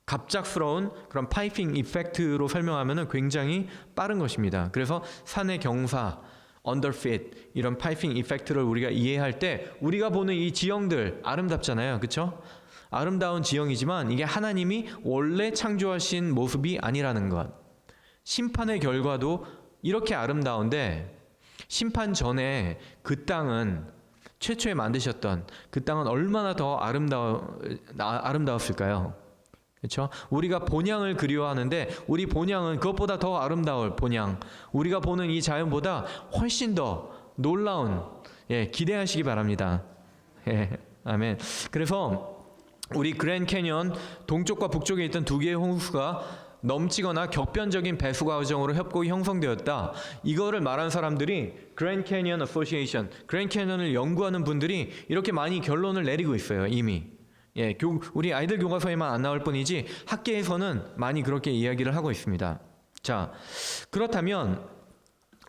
Speaker 1: 갑작스러운 그런 파이핑 이펙트로 설명하면 굉장히 빠른 것입니다. 그래서 산의 경사, 언더핏 이런 파이핑 이펙트를 우리가 이해할 때 우리가 보는 이 지형들 아름답잖아요. 그렇죠? 아름다운 지형이지만 이게 하나님이 원래 창조하신 모습이 아니라는 것. 심판의 결과도 이렇게 아름다운데 심판 전에 그 땅은 최초에 만드셨던 그 땅은 얼마나 더 아름다웠을까요? 그렇죠? 우리가 본향을 그리워하는데 우리 본향은 그것보다 더 아름다울 본향, 우리가 보는 이 자연보다 훨씬 더 놀라운 기대하시기 바랍니다. 아멘. 그래서 우리 그랜드 캐니언 동쪽과 북쪽에 있던 두 개의 홍수가 넘치거나 격변적인 배수 과정으로 협곡이 형성되었다. 이거를 말한 사람들이 그랜드 캐니언 어소시에이션, 그랜드 캐니언을 연구하는 분들이 이렇게 많이 결론을 내리고 있어요. 이미. 우리 아이들 교과서에만 안 나올 뿐이지 학계에서는 많이 그렇게 이야기를 하고 있습니다. 자, 그렇다면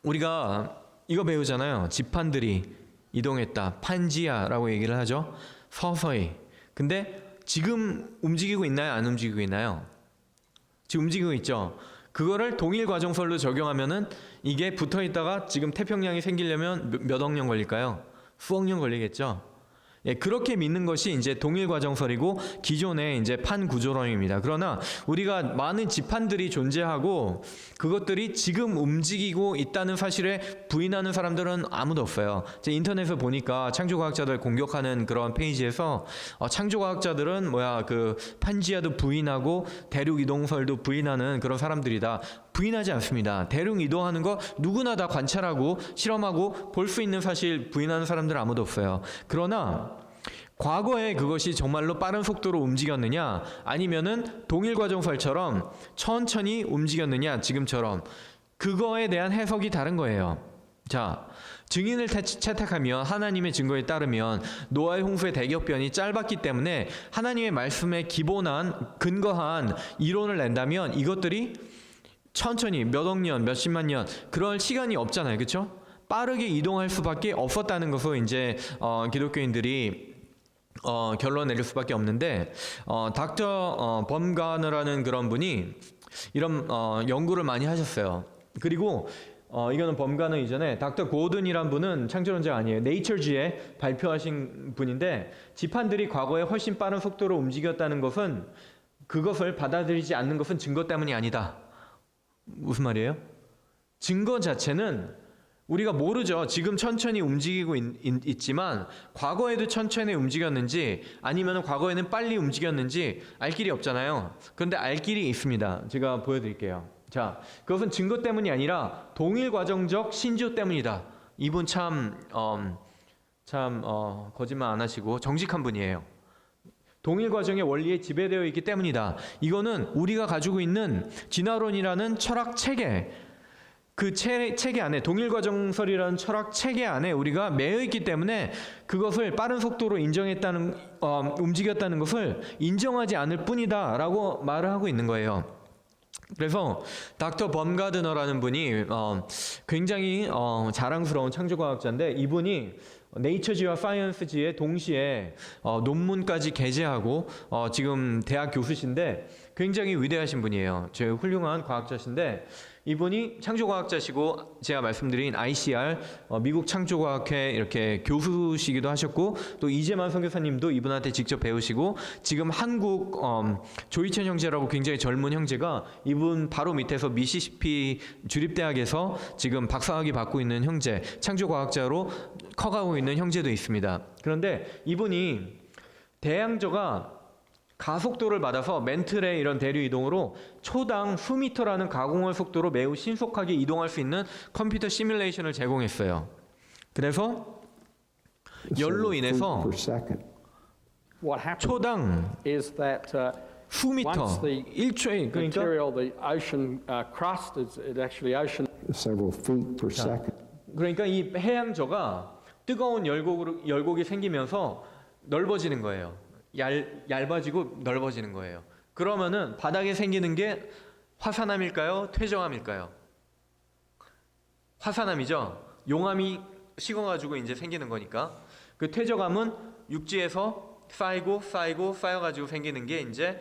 Speaker 1: 우리가 이거 배우잖아요. 지판들이 이동했다. 판지아라고 얘기를 하죠. 서서히. 근데 지금 움직이고 있나요? 안 움직이고 있나요? 지금 움직이고 있죠. 그거를 동일 과정설로 적용하면은 이게 붙어 있다가 지금 태평양이 생기려면 몇 억 년 걸릴까요? 수억 년 걸리겠죠. 그렇게 믿는 것이 이제 동일 과정설이고 기존의 이제 판구조론입니다. 그러나 우리가 많은 지판들이 존재하고 그것들이 지금 움직이고 있다는 사실에 부인하는 사람들은 아무도 없어요. 제 인터넷에 보니까 창조과학자들 공격하는 그런 페이지에서 창조과학자들은 그 판지아도 부인하고 대륙 이동설도 부인하는 그런 사람들이다. 부인하지 않습니다. 대륙 이동하는 거 누구나 다 관찰하고 실험하고 볼 수 있는 사실 부인하는 사람들은 아무도 없어요. 그러나 과거에 그것이 정말로 빠른 속도로 움직였느냐 아니면은 동일과정설처럼 천천히 움직였느냐 지금처럼 그거에 대한 해석이 다른 거예요. 자, 증인을 채택하면 하나님의 증거에 따르면 노아의 홍수의 대격변이 짧았기 때문에 하나님의 말씀에 기본한 근거한 이론을 낸다면 이것들이 천천히 몇 억 년, 몇십만 년 그럴 시간이 없잖아요. 그렇죠? 빠르게 이동할 수밖에 없었다는 것을 이제 기독교인들이 결론 내릴 수밖에 없는데 닥터 범가너라는 그런 분이 이런 연구를 많이 하셨어요. 그리고 이거는 범가너 이전에 닥터 고든이란 분은 창조론자가 아니에요. 네이처지에 발표하신 분인데 지판들이 과거에 훨씬 빠른 속도로 움직였다는 것은 그것을 받아들이지 않는 것은 증거 때문이 아니다. 무슨 말이에요? 증거 자체는 우리가 모르죠. 지금 천천히 움직이고 있지만 과거에도 천천히 움직였는지 아니면 과거에는 빨리 움직였는지 알 길이 없잖아요. 그런데 알 길이 있습니다. 제가 보여드릴게요. 자, 그것은 증거 때문이 아니라 동일과정적 신조 때문이다. 이분 참 거짓말 안 하시고 정직한 분이에요. 동일과정의 원리에 지배되어 있기 때문이다. 이거는 우리가 가지고 있는 진화론이라는 철학 체계 그 체계 안에 동일과정설이라는 철학 체계 안에 우리가 매여 있기 때문에 그것을 빠른 속도로 움직였다는 것을 인정하지 않을 뿐이다라고 말을 하고 있는 거예요. 그래서 닥터 범가드너라는 분이 굉장히 자랑스러운 창조과학자인데 이분이 네이처지와 사이언스지에 동시에 논문까지 게재하고 지금 대학 교수신데 굉장히 위대하신 분이에요. 제가 훌륭한 과학자신데 이분이 창조과학자시고 제가 말씀드린 ICR 미국 창조과학회 이렇게 교수시기도 하셨고 또 이재만 선교사님도 이분한테 직접 배우시고 지금 한국 조희천 형제라고 굉장히 젊은 형제가 이분 바로 밑에서 미시시피 주립대학에서 지금 박사학위 받고 있는 형제 창조과학자로 커가고 있는 형제도 있습니다. 그런데 이분이 대양저가 가속도를 받아서 멘틀의 이런 대류 이동으로 초당 수미터라는 가공할 속도로 매우 신속하게 이동할 수 있는 컴퓨터 시뮬레이션을 제공했어요. 그래서 열로 인해서
Speaker 3: What happens
Speaker 1: 초당
Speaker 3: is that
Speaker 1: 수미터
Speaker 3: once the
Speaker 1: 1초에 그러니까
Speaker 3: material, the ocean crust is actually ocean.
Speaker 4: several feet per second.
Speaker 1: 그러니까 이 해양저가 뜨거운 열곡이 생기면서 넓어지는 거예요. 얇아지고 넓어지는 거예요. 그러면은 바닥에 생기는 게 화산암일까요? 퇴적암일까요? 화산암이죠. 용암이 식어가지고 이제 생기는 거니까. 그 퇴적암은 육지에서 쌓여가지고 생기는 게 이제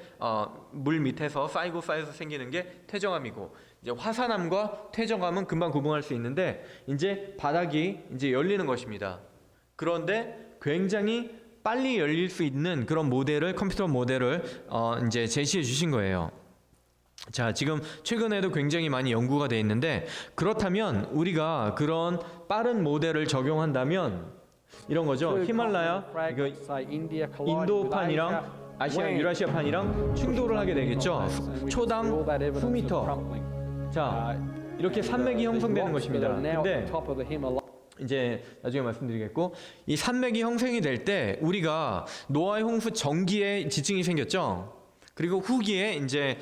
Speaker 1: 물 밑에서 쌓여서 생기는 게 퇴적암이고 이제 화산암과 퇴적암은 금방 구분할 수 있는데 이제 바닥이 이제 열리는 것입니다. 그런데 굉장히 빨리 열릴 수 있는 그런 컴퓨터 모델을 이제 제시해 주신 거예요. 자, 지금 최근에도 굉장히 많이 연구가 돼 있는데 그렇다면 우리가 그런 빠른 모델을 적용한다면 이런 거죠. 히말라야 이거 인도판이랑 아시아 유라시아판이랑 충돌을 하게 되겠죠. 초당 수미터. 자, 이렇게 산맥이 형성되는 것입니다. 근데 이제 나중에 말씀드리겠고 이 산맥이 형성이 될 때 우리가 노아의 홍수 전기에 지층이 생겼죠. 그리고 후기에 이제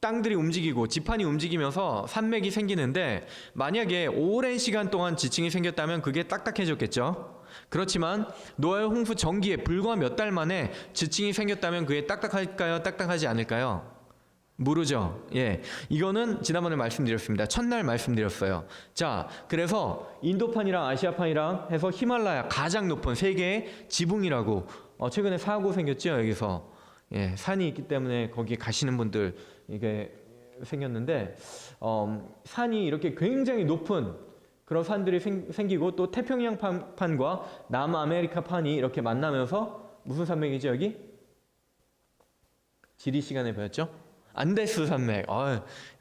Speaker 1: 땅들이 움직이고 지판이 움직이면서 산맥이 생기는데 만약에 오랜 시간 동안 지층이 생겼다면 그게 딱딱해졌겠죠. 그렇지만 노아의 홍수 전기에 불과 몇 달 만에 지층이 생겼다면 그게 딱딱할까요? 딱딱하지 않을까요? 모르죠. 예, 이거는 지난번에 말씀드렸습니다. 첫날 말씀드렸어요. 자, 그래서 인도판이랑 아시아판이랑 해서 히말라야 가장 높은 세계의 지붕이라고 최근에 사고 생겼죠. 여기서 예, 산이 있기 때문에 거기 가시는 분들 이게 생겼는데 산이 이렇게 굉장히 높은 그런 산들이 생기고 또 태평양판과 남아메리카판이 이렇게 만나면서 무슨 산맥이죠 여기? 지리 시간에 배웠죠? 안데스 산맥.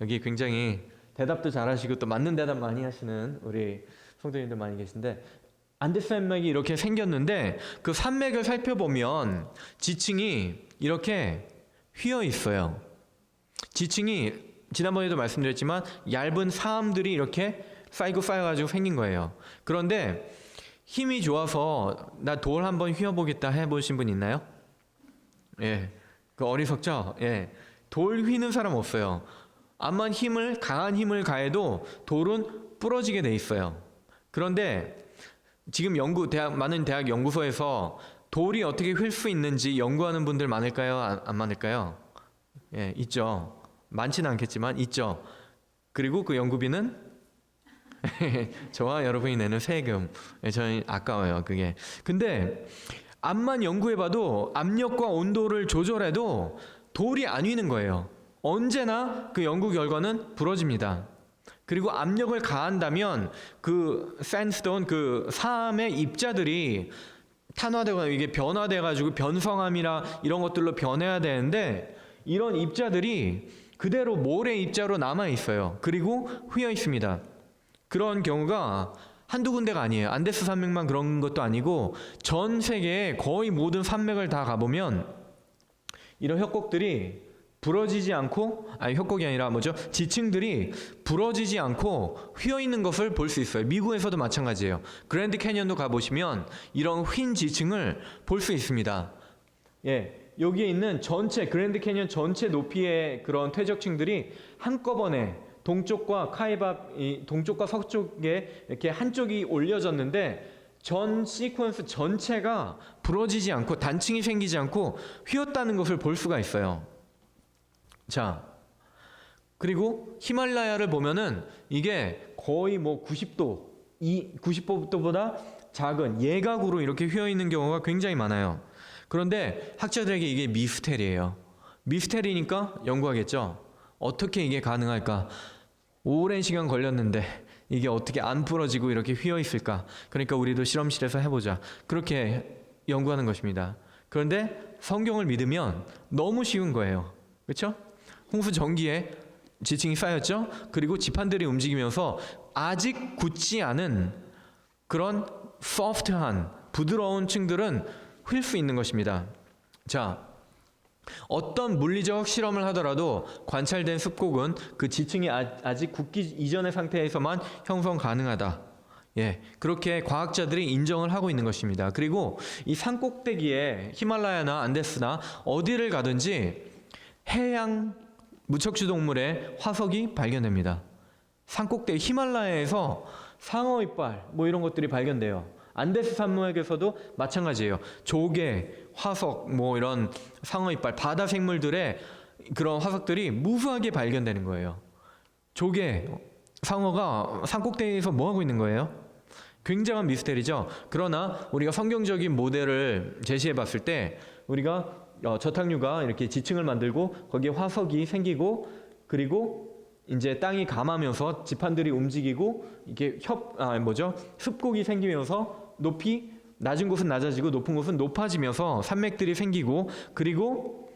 Speaker 1: 여기 굉장히 대답도 잘하시고 또 맞는 대답 많이 하시는 우리 성도님들 많이 계신데 안데스 산맥이 이렇게 생겼는데 그 산맥을 살펴보면 지층이 이렇게 휘어 있어요. 지층이 지난번에도 말씀드렸지만 얇은 사암들이 이렇게 쌓여가지고 생긴 거예요. 그런데 힘이 좋아서 나 돌 한번 휘어보겠다 해보신 분 있나요? 예, 그 어리석죠? 예, 돌 휘는 사람 없어요. 암만 강한 힘을 가해도 돌은 부러지게 돼 있어요. 그런데 지금 많은 대학 연구소에서 돌이 어떻게 휠 수 있는지 연구하는 분들 많을까요? 안 많을까요? 예, 있죠. 많지는 않겠지만 있죠. 그리고 그 연구비는 저와 여러분이 내는 세금. 예, 저는 아까워요, 그게. 근데 암만 연구해봐도 압력과 온도를 조절해도 돌이 안 휘는 거예요. 언제나 그 연구 결과는 부러집니다. 그리고 압력을 가한다면 그 샌스톤, 그 사암의 입자들이 탄화되거나 이게 변화돼가지고 변성암이나 이런 것들로 변해야 되는데 이런 입자들이 그대로 모래 입자로 남아 있어요. 그리고 휘어 있습니다. 그런 경우가 한두 군데가 아니에요. 안데스 산맥만 그런 것도 아니고 전 세계의 거의 모든 산맥을 다 가보면 이런 협곡들이 부러지지 않고, 협곡이 아니라 지층들이 부러지지 않고 휘어 있는 것을 볼 수 있어요. 미국에서도 마찬가지예요. 그랜드 캐니언도 가보시면 이런 휜 지층을 볼 수 있습니다. 예, 여기에 있는 전체 그랜드 캐니언 전체 높이의 그런 퇴적층들이 한꺼번에 동쪽과 동쪽과 서쪽에 이렇게 한쪽이 올려졌는데 전 시퀀스 전체가 부러지지 않고 단층이 생기지 않고 휘었다는 것을 볼 수가 있어요. 자, 그리고 히말라야를 보면은 이게 거의 90도보다 작은 예각으로 이렇게 휘어 있는 경우가 굉장히 많아요. 그런데 학자들에게 이게 미스테리예요. 미스테리니까 연구하겠죠. 어떻게 이게 가능할까? 오랜 시간 걸렸는데 이게 어떻게 안 부러지고 이렇게 휘어 있을까? 그러니까 우리도 실험실에서 해보자. 그렇게 연구하는 것입니다. 그런데 성경을 믿으면 너무 쉬운 거예요. 그렇죠? 홍수 전기에 지층이 쌓였죠? 그리고 지판들이 움직이면서 아직 굳지 않은 그런 소프트한 부드러운 층들은 휠 수 있는 것입니다. 자, 어떤 물리적 실험을 하더라도 관찰된 습곡은 그 지층이 아직 굳기 이전의 상태에서만 형성 가능하다. 예, 그렇게 과학자들이 인정을 하고 있는 것입니다. 그리고 이 산꼭대기에 히말라야나 안데스나 어디를 가든지 해양 무척추 동물의 화석이 발견됩니다. 산꼭대기 히말라야에서 상어 이빨 이런 것들이 발견돼요. 안데스 산맥에서도 마찬가지예요. 조개, 화석, 이런 상어 이빨, 바다 생물들의 그런 화석들이 무수하게 발견되는 거예요. 조개, 상어가 산꼭대기에서 뭐 하고 있는 거예요? 굉장한 미스테리죠. 그러나 우리가 성경적인 모델을 제시해 봤을 때 우리가 저탕류가 이렇게 지층을 만들고 거기에 화석이 생기고 그리고 이제 땅이 감하면서 지판들이 움직이고 이게 습곡이 생기면서 높이 낮은 곳은 낮아지고 높은 곳은 높아지면서 산맥들이 생기고 그리고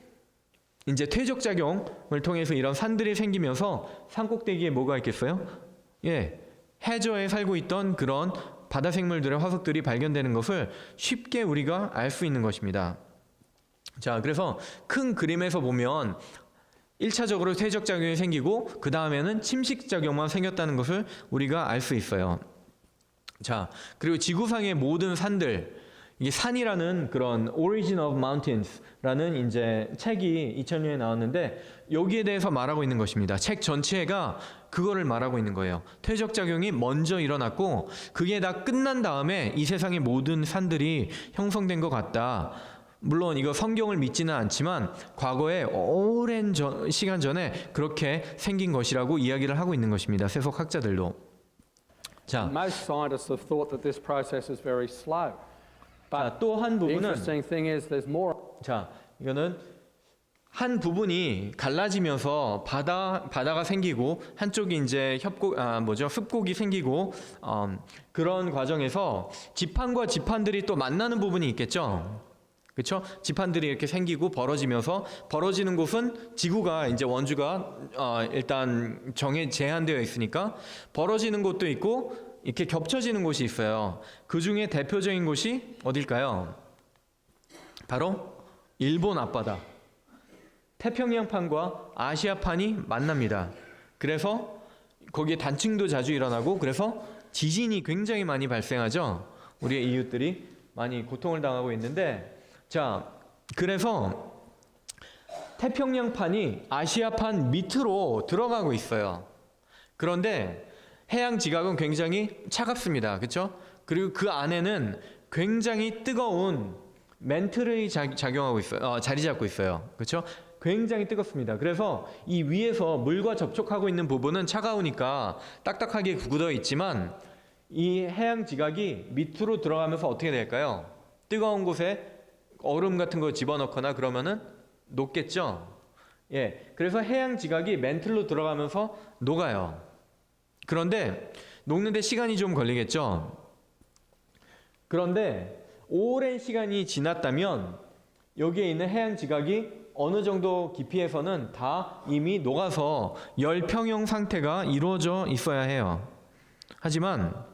Speaker 1: 이제 퇴적 작용을 통해서 이런 산들이 생기면서 산 꼭대기에 뭐가 있겠어요? 예, 해저에 살고 있던 그런 바다 생물들의 화석들이 발견되는 것을 쉽게 우리가 알 수 있는 것입니다. 자, 그래서 큰 그림에서 보면 1차적으로 퇴적 작용이 생기고 그 다음에는 침식 작용만 생겼다는 것을 우리가 알 수 있어요. 자, 그리고 지구상의 모든 산들, 이게 산이라는 그런 Origin of Mountains라는 이제 책이 2000년에 나왔는데 여기에 대해서 말하고 있는 것입니다. 책 전체가 그거를 말하고 있는 거예요. 퇴적 작용이 먼저 일어났고 그게 다 끝난 다음에 이 세상의 모든 산들이 형성된 것 같다. 물론 이거 성경을 믿지는 않지만 과거에 오랜 시간 전에 그렇게 생긴 것이라고 이야기를 하고 있는 것입니다. 세속 학자들도. 자,
Speaker 5: Most scientists have thought that this process is very slow.
Speaker 1: 또 한
Speaker 5: The
Speaker 1: 부분은
Speaker 5: interesting thing is there's more.
Speaker 1: 자, 이거는 한 부분이 갈라지면서 바다가 생기고 한쪽이 이제 습곡이 생기고 그런 과정에서 지판과 지판들이 또 만나는 부분이 있겠죠. 그렇죠? 지판들이 이렇게 생기고 벌어지면서 벌어지는 곳은 지구가 이제 원주가 일단 제한되어 있으니까 벌어지는 곳도 있고 이렇게 겹쳐지는 곳이 있어요. 그 중에 대표적인 곳이 어딜까요? 바로 일본 앞바다. 태평양판과 아시아판이 만납니다. 그래서 거기에 단층도 자주 일어나고 그래서 지진이 굉장히 많이 발생하죠. 우리의 이웃들이 많이 고통을 당하고 있는데, 자, 그래서 태평양판이 아시아판 밑으로 들어가고 있어요. 그런데 해양 지각은 굉장히 차갑습니다. 그렇죠? 그리고 그 안에는 굉장히 뜨거운 멘틀이 작용하고 있어요. 자리 잡고 있어요. 그렇죠? 굉장히 뜨겁습니다. 그래서 이 위에서 물과 접촉하고 있는 부분은 차가우니까 딱딱하게 굳어 있지만 이 해양 지각이 밑으로 들어가면서 어떻게 될까요? 뜨거운 곳에 얼음 같은 거 집어넣거나 그러면은 녹겠죠? 예. 그래서 해양 지각이 멘틀로 들어가면서 녹아요. 그런데 녹는데 시간이 좀 걸리겠죠? 그런데 오랜 시간이 지났다면 여기에 있는 해양 지각이 어느 정도 깊이에서는 다 이미 녹아서 열평형 상태가 이루어져 있어야 해요. 하지만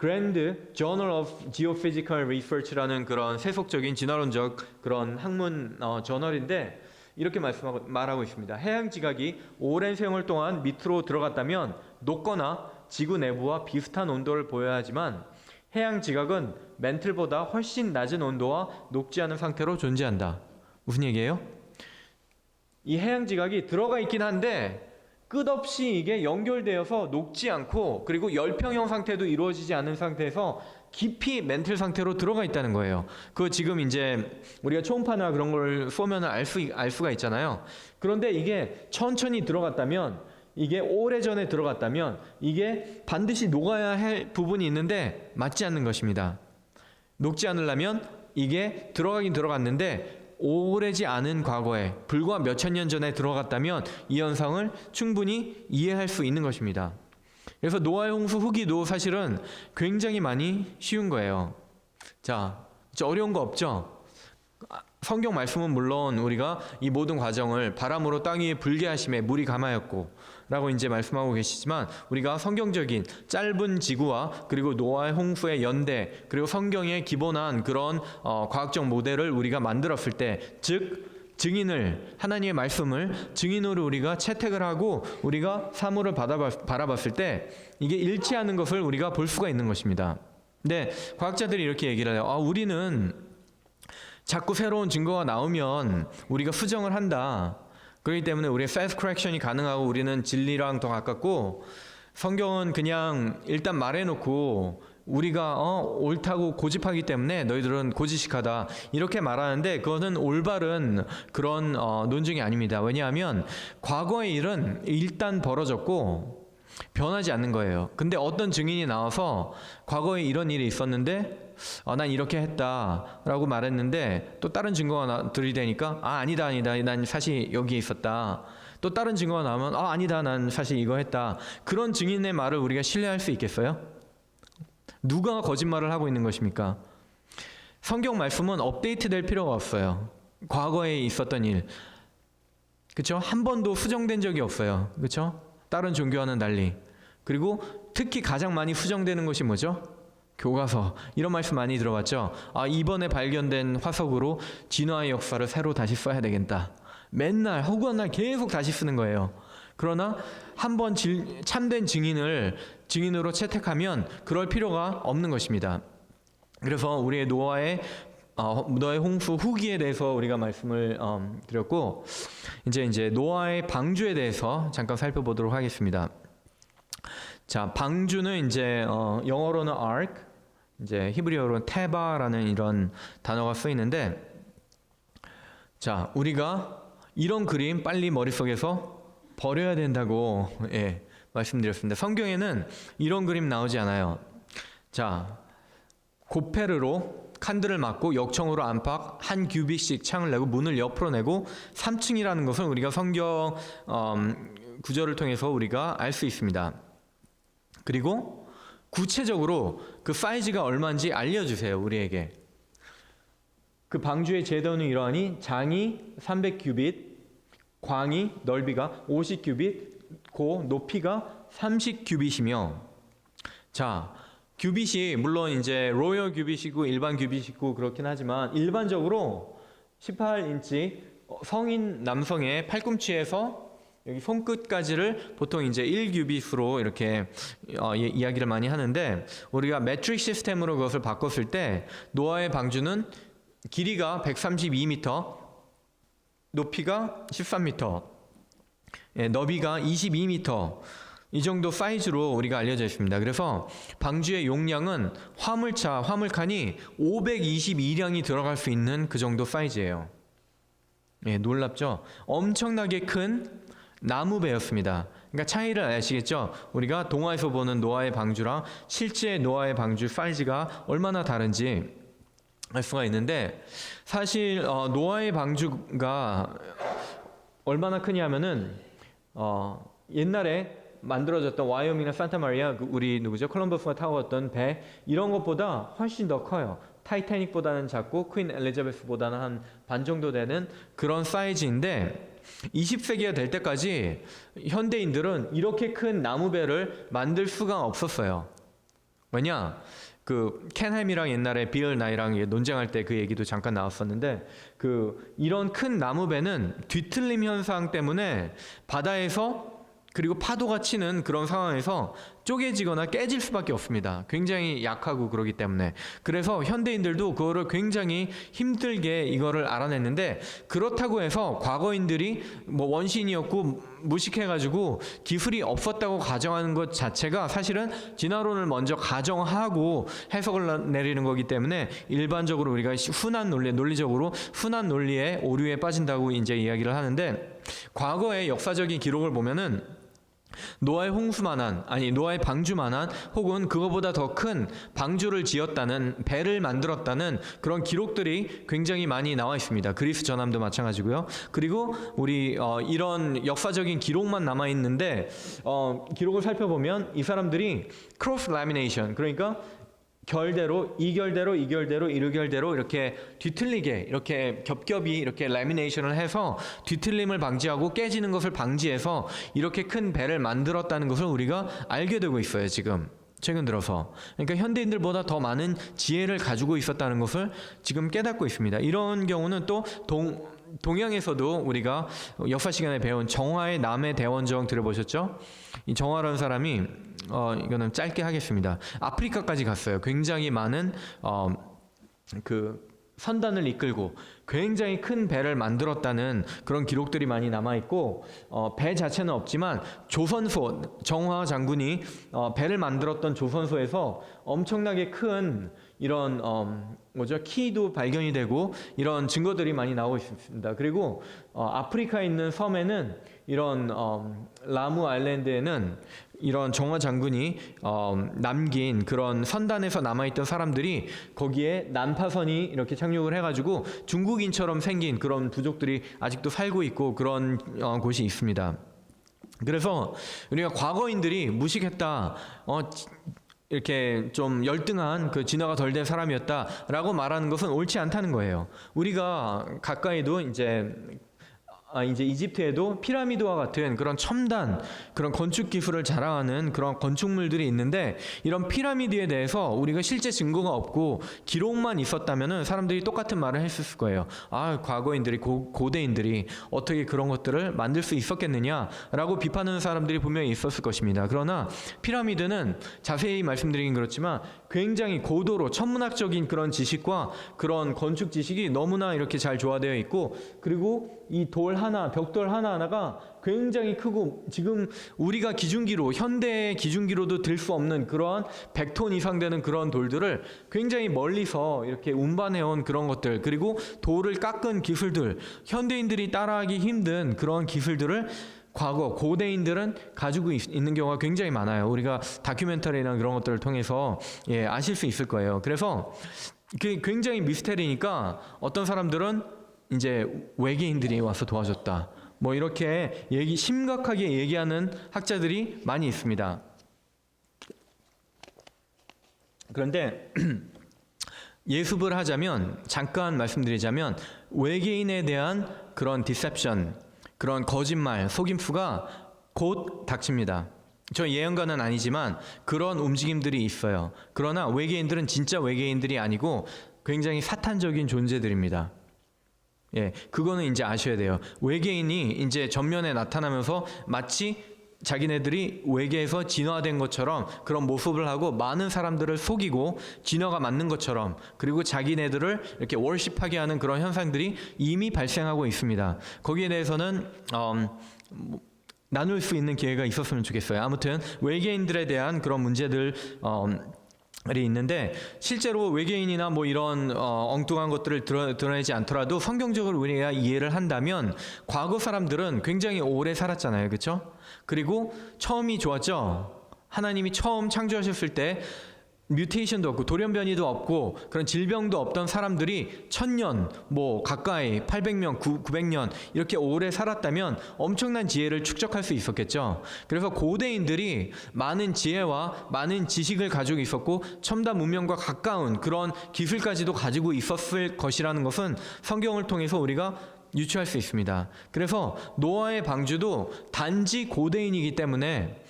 Speaker 1: Grand Journal of Geophysical Research라는 그런 세속적인 진화론적 그런 학문 저널인데 이렇게 말하고 있습니다. 해양 지각이 오랜 세월 동안 밑으로 들어갔다면 녹거나 지구 내부와 비슷한 온도를 보여야 하지만 해양 지각은 멘틀보다 훨씬 낮은 온도와 녹지 않은 상태로 존재한다. 무슨 얘기예요? 이 해양 지각이 들어가 있긴 한데 끝없이 이게 연결되어서 녹지 않고 그리고 열평형 상태도 이루어지지 않은 상태에서 깊이 멘틀 상태로 들어가 있다는 거예요. 그거 지금 이제 우리가 초음파나 그런 걸 쏘면 알 수가 있잖아요. 그런데 이게 천천히 들어갔다면, 이게 오래전에 들어갔다면 이게 반드시 녹아야 할 부분이 있는데 맞지 않는 것입니다. 녹지 않으려면 이게 들어가긴 들어갔는데 오래지 않은 과거에 불과 몇천 년 전에 들어갔다면 이 현상을 충분히 이해할 수 있는 것입니다. 그래서 노아의 홍수 후기도 사실은 굉장히 많이 쉬운 거예요. 자, 어려운 거 없죠? 성경 말씀은 물론 우리가 이 모든 과정을 바람으로 땅 위에 불게 하심에 물이 감하였고 라고 이제 말씀하고 계시지만 우리가 성경적인 짧은 지구와 그리고 노아의 홍수의 연대 그리고 성경에 기본한 그런 과학적 모델을 우리가 만들었을 때, 즉 증인을, 하나님의 말씀을 증인으로 우리가 채택을 하고 우리가 사물을 바라봤을 때 이게 일치하는 것을 우리가 볼 수가 있는 것입니다. 근데 과학자들이 이렇게 얘기를 해요. 우리는 자꾸 새로운 증거가 나오면 우리가 수정을 한다. 그렇기 때문에 우리의 fast correction이 가능하고 우리는 진리랑 더 가깝고, 성경은 그냥 일단 말해놓고 우리가 옳다고 고집하기 때문에 너희들은 고지식하다 이렇게 말하는데 그것은 올바른 그런 논증이 아닙니다. 왜냐하면 과거의 일은 일단 벌어졌고 변하지 않는 거예요. 근데 어떤 증인이 나와서 과거에 이런 일이 있었는데 난 이렇게 했다라고 말했는데 또 다른 증거가 들이대니까 아니다 난 사실 여기에 있었다. 또 다른 증거가 나오면 아니다 난 사실 이거 했다. 그런 증인의 말을 우리가 신뢰할 수 있겠어요? 누가 거짓말을 하고 있는 것입니까? 성경 말씀은 업데이트 될 필요가 없어요. 과거에 있었던 일, 그렇죠? 한 번도 수정된 적이 없어요. 그렇죠? 다른 종교와는 달리. 그리고 특히 가장 많이 수정되는 것이 뭐죠? 교과서. 이런 말씀 많이 들어봤죠? 이번에 발견된 화석으로 진화의 역사를 새로 다시 써야 되겠다. 맨날 허구한 날 계속 다시 쓰는 거예요. 그러나 한번 참된 증인으로 채택하면 그럴 필요가 없는 것입니다. 그래서 우리의 노아의 홍수 후기에 대해서 우리가 말씀을 드렸고, 이제 노아의 방주에 대해서 잠깐 살펴보도록 하겠습니다. 자, 방주는 이제 영어로는 ark, 이제 히브리어로는 테바라는 이런 단어가 쓰이는데, 자, 우리가 이런 그림 빨리 머릿속에서 버려야 된다고 말씀드렸습니다. 성경에는 이런 그림 나오지 않아요. 자, 고페르로 칸들을 막고 역청으로 안팎 한 규빗씩 창을 내고 문을 옆으로 내고 3층이라는 것을 우리가 성경 구절을 통해서 우리가 알 수 있습니다. 그리고 구체적으로 그 사이즈가 얼마인지 알려주세요, 우리에게. 그 방주의 제도는 이러하니 장이 300규빗, 광이 넓이가 50규빗, 고 높이가 30규빗이며, 자, 규빗이 물론 이제 로열 규빗이고 일반 규빗이고 그렇긴 하지만 일반적으로 18인치 성인 남성의 팔꿈치에서 여기 손끝까지를 보통 이제 1규빗으로 이렇게 이야기를 많이 하는데 우리가 메트릭 시스템으로 그것을 바꿨을 때 노아의 방주는 길이가 132m, 높이가 13m, 너비가 22m 이 정도 사이즈로 우리가 알려져 있습니다. 그래서 방주의 용량은 화물칸이 522량이 들어갈 수 있는 그 정도 사이즈예요. 놀랍죠? 엄청나게 큰 나무배였습니다. 그러니까 차이를 아시겠죠? 우리가 동화에서 보는 노아의 방주랑 실제 노아의 방주 사이즈가 얼마나 다른지 알 수가 있는데 사실 노아의 방주가 얼마나 크냐면은 옛날에 만들어졌던 와이오밍이나 산타마리아 우리 누구죠? 콜럼버스가 타고 왔던 배 이런 것보다 훨씬 더 커요. 타이타닉보다는 작고 퀸 엘리자베스보다는 한 반 정도 되는 그런 사이즈인데 20세기가 될 때까지 현대인들은 이렇게 큰 나무배를 만들 수가 없었어요. 왜냐? 그 켄햄이랑 옛날에 빌 나이랑 논쟁할 때 그 얘기도 잠깐 나왔었는데 이런 큰 나무배는 뒤틀림 현상 때문에 바다에서 그리고 파도가 치는 그런 상황에서 쪼개지거나 깨질 수밖에 없습니다. 굉장히 약하고 그러기 때문에. 그래서 현대인들도 그거를 굉장히 힘들게 이거를 알아냈는데 그렇다고 해서 과거인들이 뭐 원신이었고 무식해가지고 기술이 없었다고 가정하는 것 자체가 사실은 진화론을 먼저 가정하고 해석을 내리는 거기 때문에 일반적으로 우리가 논리적으로 훈한 논리의 오류에 빠진다고 이제 이야기를 하는데 과거의 역사적인 기록을 보면은 노아의 노아의 방주만한 혹은 그거보다 더 큰 방주를 지었다는 배를 만들었다는 그런 기록들이 굉장히 많이 나와 있습니다. 그리스 전함도 마찬가지고요. 그리고 우리 이런 역사적인 기록만 남아 있는데 기록을 살펴보면 이 사람들이 크로스 라미네이션 그러니까 결대로, 이결대로, 이르결대로 이렇게 뒤틀리게 이렇게 겹겹이 이렇게 라미네이션을 해서 뒤틀림을 방지하고 깨지는 것을 방지해서 이렇게 큰 배를 만들었다는 것을 우리가 알게 되고 있어요. 지금 최근 들어서. 그러니까 현대인들보다 더 많은 지혜를 가지고 있었다는 것을 지금 깨닫고 있습니다. 이런 경우는 또 동양에서도 우리가 역사 시간에 배운 정화의 남해 대원정 들어보셨죠? 이 정화라는 사람이 이거는 짧게 하겠습니다. 아프리카까지 갔어요. 굉장히 많은 그 선단을 이끌고 굉장히 큰 배를 만들었다는 그런 기록들이 많이 남아있고 배 자체는 없지만 조선소 정화 장군이 배를 만들었던 조선소에서 엄청나게 큰 이런 키도 발견이 되고 이런 증거들이 많이 나오고 있습니다. 그리고 아프리카에 있는 섬에는 이런 라무 아일랜드에는 이런 정화 장군이 남긴 그런 선단에서 남아있던 사람들이 거기에 난파선이 이렇게 착륙을 해가지고 중국인처럼 생긴 그런 부족들이 아직도 살고 있고 그런 곳이 있습니다. 그래서 우리가 과거인들이 무식했다, 이렇게 좀 열등한 그 진화가 덜 된 사람이었다라고 말하는 것은 옳지 않다는 거예요. 우리가 가까이도 이제 이집트에도 피라미드와 같은 그런 첨단 그런 건축 기술을 자랑하는 그런 건축물들이 있는데 이런 피라미드에 대해서 우리가 실제 증거가 없고 기록만 있었다면은 사람들이 똑같은 말을 했을 거예요. 과거인들이 고대인들이 어떻게 그런 것들을 만들 수 있었겠느냐라고 비판하는 사람들이 분명히 있었을 것입니다. 그러나 피라미드는 자세히 말씀드리긴 그렇지만 굉장히 고도로 천문학적인 그런 지식과 그런 건축 지식이 너무나 이렇게 잘 조화되어 있고 그리고 이 벽돌 하나하나가 굉장히 크고 지금 우리가 현대의 기준기로도 들 수 없는 그러한 100톤 이상 되는 그런 돌들을 굉장히 멀리서 이렇게 운반해온 그런 것들 그리고 돌을 깎은 기술들 현대인들이 따라하기 힘든 그런 기술들을 과거 고대인들은 가지고 있는 경우가 굉장히 많아요. 우리가 다큐멘터리나 그런 것들을 통해서 아실 수 있을 거예요. 그래서 그게 굉장히 미스테리니까 어떤 사람들은 이제 외계인들이 와서 도와줬다. 뭐 이렇게 심각하게 얘기하는 학자들이 많이 있습니다. 그런데 예습을 하자면 잠깐 말씀드리자면 외계인에 대한 그런 디셉션, 그런 거짓말, 속임수가 곧 닥칩니다. 저 예언가는 아니지만 그런 움직임들이 있어요. 그러나 외계인들은 진짜 외계인들이 아니고 굉장히 사탄적인 존재들입니다. 예, 그거는 이제 아셔야 돼요. 외계인이 이제 전면에 나타나면서 마치 자기네들이 외계에서 진화된 것처럼 그런 모습을 하고 많은 사람들을 속이고 진화가 맞는 것처럼, 그리고 자기네들을 이렇게 월십하게 하는 그런 현상들이 이미 발생하고 있습니다. 거기에 대해서는 나눌 수 있는 기회가 있었으면 좋겠어요. 아무튼 외계인들에 대한 그런 문제들 이 있는데, 실제로 외계인이나 뭐 이런 엉뚱한 것들을 드러내지 않더라도 성경적으로 우리가 이해를 한다면 과거 사람들은 굉장히 오래 살았잖아요, 그렇죠? 그리고 처음이 좋았죠. 하나님이 처음 창조하셨을 때 뮤테이션도 없고 돌연변이도 없고 그런 질병도 없던 사람들이 1000년 뭐 가까이 800년 900년 이렇게 오래 살았다면 엄청난 지혜를 축적할 수 있었겠죠. 그래서 고대인들이 많은 지혜와 많은 지식을 가지고 있었고 첨단 문명과 가까운 그런 기술까지도 가지고 있었을 것이라는 것은 성경을 통해서 우리가 유추할 수 있습니다. 그래서 노아의 방주도 단지 고대인이기 때문에,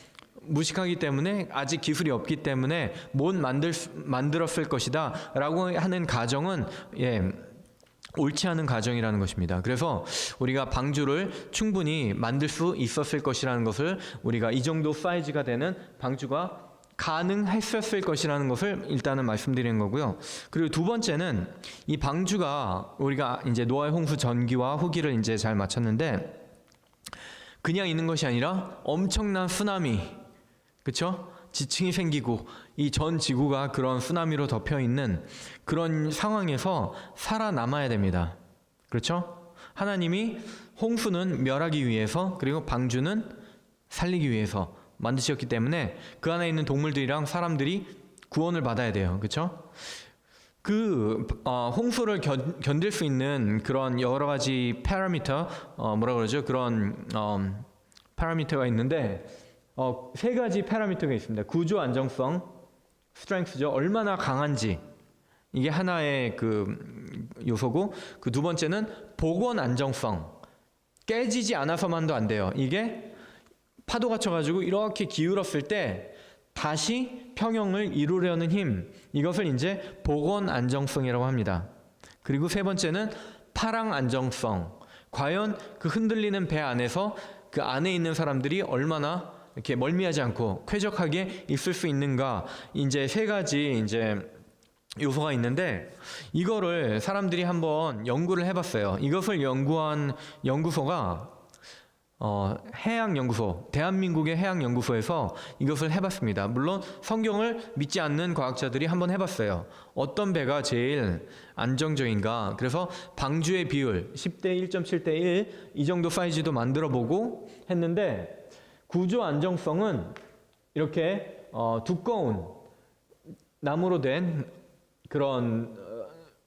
Speaker 1: 무식하기 때문에, 아직 기술이 없기 때문에 못 만들었을 것이다 라고 하는 가정은 옳지 않은 가정이라는 것입니다. 그래서 우리가 방주를 충분히 만들 수 있었을 것이라는 것을, 우리가 이 정도 사이즈가 되는 방주가 가능했었을 것이라는 것을 일단은 말씀드리는 거고요. 그리고 두 번째는 이 방주가, 우리가 이제 노아의 홍수 전기와 후기를 이제 잘 마쳤는데, 그냥 있는 것이 아니라 엄청난 쓰나미, 그렇죠? 지층이 생기고 이 전 지구가 그런 쓰나미로 덮여 있는 그런 상황에서 살아남아야 됩니다. 그렇죠? 하나님이 홍수는 멸하기 위해서, 그리고 방주는 살리기 위해서 만드셨기 때문에 그 안에 있는 동물들이랑 사람들이 구원을 받아야 돼요. 그렇죠? 홍수를 견딜 수 있는 그런 여러 가지 파라미터, 뭐라 그러죠? 그런 파라미터가 있는데, 세 가지 파라미터가 있습니다. 구조 안정성, 스트렝스죠. 얼마나 강한지, 이게 하나의 그 요소고, 그 두 번째는 복원 안정성, 깨지지 않아서만도 안 돼요. 이게 파도가 쳐가지고 이렇게 기울었을 때 다시 평형을 이루려는 힘, 이것을 이제 복원 안정성이라고 합니다. 그리고 세 번째는 파랑 안정성, 과연 그 흔들리는 배 안에서 그 안에 있는 사람들이 얼마나 이렇게 멀미하지 않고 쾌적하게 있을 수 있는가, 이제 세 가지 이제 요소가 있는데, 이거를 사람들이 한번 연구를 해봤어요. 이것을 연구한 연구소가 해양연구소, 대한민국의 해양연구소에서 이것을 해봤습니다. 물론 성경을 믿지 않는 과학자들이 한번 해봤어요. 어떤 배가 제일 안정적인가. 그래서 방주의 비율 10대 1.7대 1 이 정도 사이즈도 만들어보고 했는데, 구조 안정성은 이렇게 두꺼운 나무로 된 그런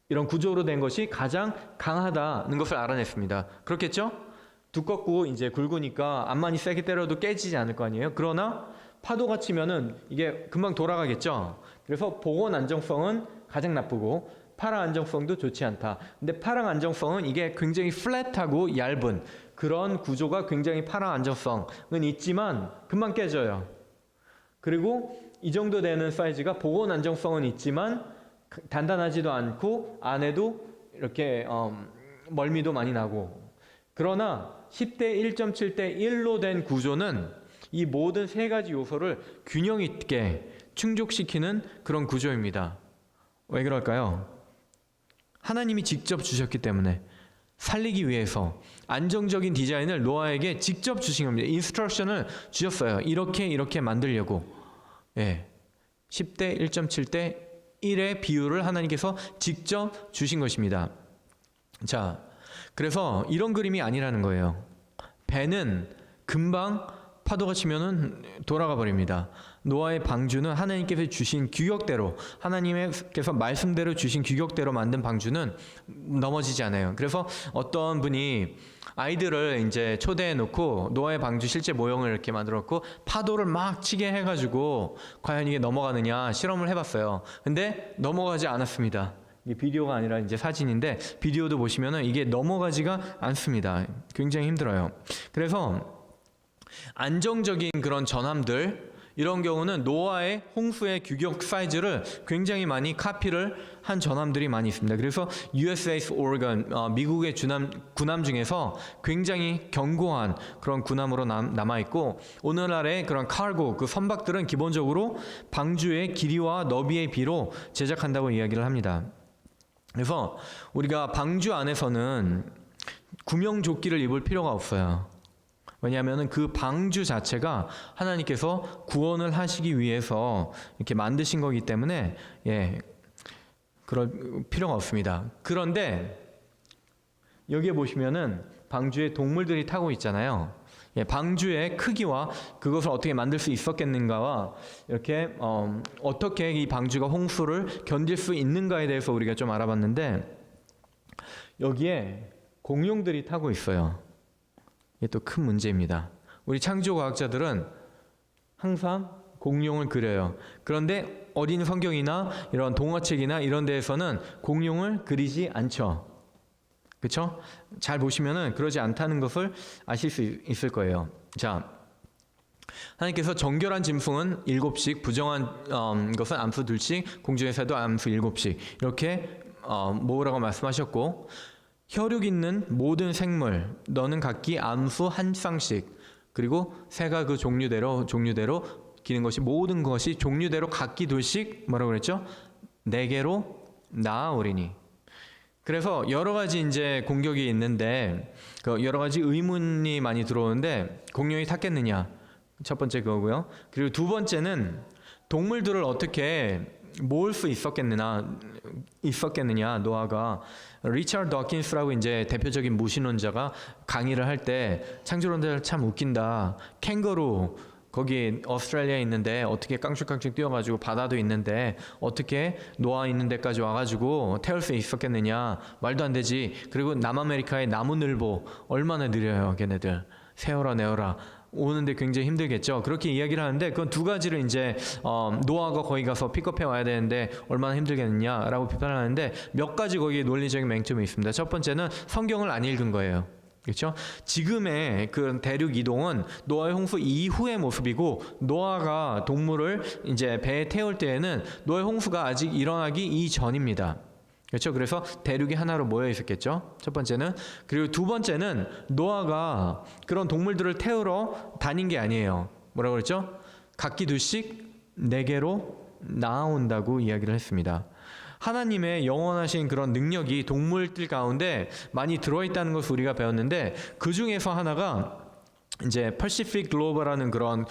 Speaker 1: 이런 구조로 된 것이 가장 강하다는 것을 알아냈습니다. 그렇겠죠? 두껍고 이제 굵으니까 암만이 세게 때려도 깨지지 않을 거 아니에요. 그러나 파도가 치면은 이게 금방 돌아가겠죠. 그래서 복원 안정성은 가장 나쁘고 파랑 안정성도 좋지 않다. 근데 파랑 안정성은 이게 굉장히 플랫하고 얇은 그런 구조가 굉장히 파랑 안정성은 있지만 금방 깨져요. 그리고 이 정도 되는 사이즈가 복원 안정성은 있지만 단단하지도 않고 안에도 이렇게 멀미도 많이 나고, 그러나 10대 1.7대 1로 된 구조는 이 모든 세 가지 요소를 균형 있게 충족시키는 그런 구조입니다. 왜 그럴까요? 하나님이 직접 주셨기 때문에, 살리기 위해서 안정적인 디자인을 노아에게 직접 주신 겁니다. 인스트럭션을 주셨어요. 이렇게 만들려고. 10대 1.7대 1의 비율을 하나님께서 직접 주신 것입니다. 자, 그래서 이런 그림이 아니라는 거예요. 배는 금방 파도가 치면은 돌아가 버립니다. 노아의 방주는 하나님께서 주신 규격대로, 하나님께서 말씀대로 주신 규격대로 만든 방주는 넘어지지 않아요. 그래서 어떤 분이 아이들을 이제 초대해 놓고 노아의 방주 실제 모형을 이렇게 만들었고 파도를 막 치게 해가지고 과연 이게 넘어가느냐 실험을 해봤어요. 근데 넘어가지 않았습니다. 이게 비디오가 아니라 이제 사진인데, 비디오도 보시면은 이게 넘어가지가 않습니다. 굉장히 힘들어요. 그래서 안정적인 그런 전함들, 이런 경우는 노아의 홍수의 규격 사이즈를 굉장히 많이 카피를 한 전함들이 많이 있습니다. 그래서 USS 오레건, 미국의 군함 중에서 굉장히 견고한 그런 군함으로 남아있고, 오늘날의 그런 카고, 그 선박들은 기본적으로 방주의 길이와 너비의 비로 제작한다고 이야기를 합니다. 그래서 우리가 방주 안에서는 구명조끼를 입을 필요가 없어요. 왜냐하면 그 방주 자체가 하나님께서 구원을 하시기 위해서 이렇게 만드신 거기 때문에 그럴 필요가 없습니다. 그런데 여기에 보시면은 방주에 동물들이 타고 있잖아요. 방주의 크기와 그것을 어떻게 만들 수 있었겠는가와 이렇게 어떻게 이 방주가 홍수를 견딜 수 있는가에 대해서 우리가 좀 알아봤는데, 여기에 공룡들이 타고 있어요. 이게 또 큰 문제입니다. 우리 창조과학자들은 항상 공룡을 그려요. 그런데 어린 성경이나 이런 동화책이나 이런 데에서는 공룡을 그리지 않죠. 그렇죠? 잘 보시면은 그러지 않다는 것을 아실 수 있을 거예요. 자, 하나님께서 정결한 짐승은 7씩, 부정한 것은 암수 2씩, 공중에서도 암수 7씩 이렇게 모으라고 말씀하셨고, 혈육 있는 모든 생물 너는 각기 암수 1쌍씩, 그리고 새가 그 종류대로 기는 것이 모든 것이 종류대로 각기 2씩 뭐라고 그랬죠? 4개로 낳아오리니. 그래서 여러 가지 이제 공격이 있는데 그 여러 가지 의문이 많이 들어오는데, 공룡이 탔겠느냐? 첫 번째 그거고요. 그리고 두 번째는 동물들을 어떻게 모을 수 있었겠느냐 노아가. 리처드 더킨스라고 이제 대표적인 무신론자가 강의를 할 때 창조론자들 참 웃긴다. 캥거루 거기 오스트레일리아에 있는데 어떻게 깡충깡충 뛰어가지고 바다도 있는데 어떻게 노아 있는 데까지 와가지고 태울 수 있었겠느냐, 말도 안 되지. 그리고 남아메리카의 나무늘보 얼마나 느려요 걔네들. 세어라 내어라 오는데 굉장히 힘들겠죠. 그렇게 이야기를 하는데 그건 두 가지를 이제 노아가 거기 가서 픽업해 와야 되는데 얼마나 힘들겠느냐라고 비판을 하는데, 몇 가지 거기에 논리적인 맹점이 있습니다. 첫 번째는 성경을 안 읽은 거예요. 그렇죠? 지금의 그 대륙 이동은 노아의 홍수 이후의 모습이고, 노아가 동물을 이제 배에 태울 때에는 노아의 홍수가 아직 일어나기 이전입니다. 그렇죠? 그래서 대륙이 하나로 모여 있었겠죠. 첫 번째는. 그리고 두 번째는 노아가 그런 동물들을 태우러 다닌 게 아니에요. 뭐라고 그랬죠? 각기 2씩 4개로 낳아온다고 이야기를 했습니다. 하나님의 영원하신 그런 능력이 동물들 가운데 많이 들어있다는 것을 우리가 배웠는데, 그 중에서 하나가 이제 퍼시픽 글로버라는 그런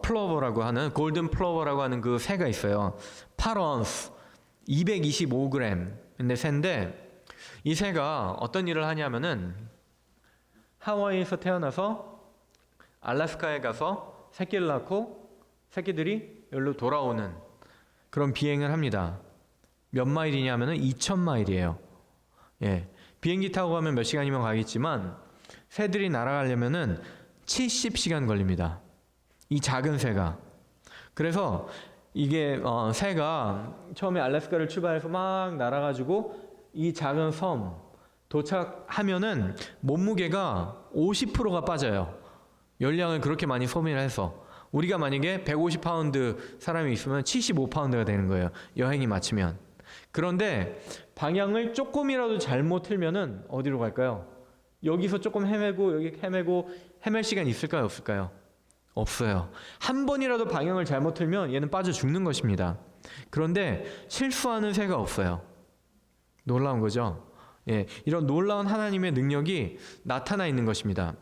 Speaker 1: 플로버라고 하는, 골든 플로버라고 하는 그 새가 있어요. 8언스 225g인데 새인데, 이 새가 어떤 일을 하냐면은 하와이에서 태어나서 알래스카에 가서 새끼를 낳고 새끼들이 여기로 돌아오는 그런 비행을 합니다. 몇 마일이냐면은 2000마일이에요. 비행기 타고 가면 몇 시간이면 가겠지만 새들이 날아가려면은 70시간 걸립니다. 이 작은 새가. 그래서 이게 새가 처음에 알래스카를 출발해서 막 날아가지고 이 작은 섬 도착하면은 몸무게가 50%가 빠져요. 열량을 그렇게 많이 소비를 해서. 우리가 만약에 150파운드 사람이 있으면 75파운드가 되는 거예요. 여행이 마치면. 그런데 방향을 조금이라도 잘못 틀면은 어디로 갈까요? 여기서 조금 헤매고 여기 헤매고 헤맬 시간 있을까요? 없을까요? 없어요. 한 번이라도 방향을 잘못 틀면 얘는 빠져 죽는 것입니다. 그런데 실수하는 새가 없어요. 놀라운 거죠? 이런 놀라운 하나님의 능력이 나타나 있는 것입니다.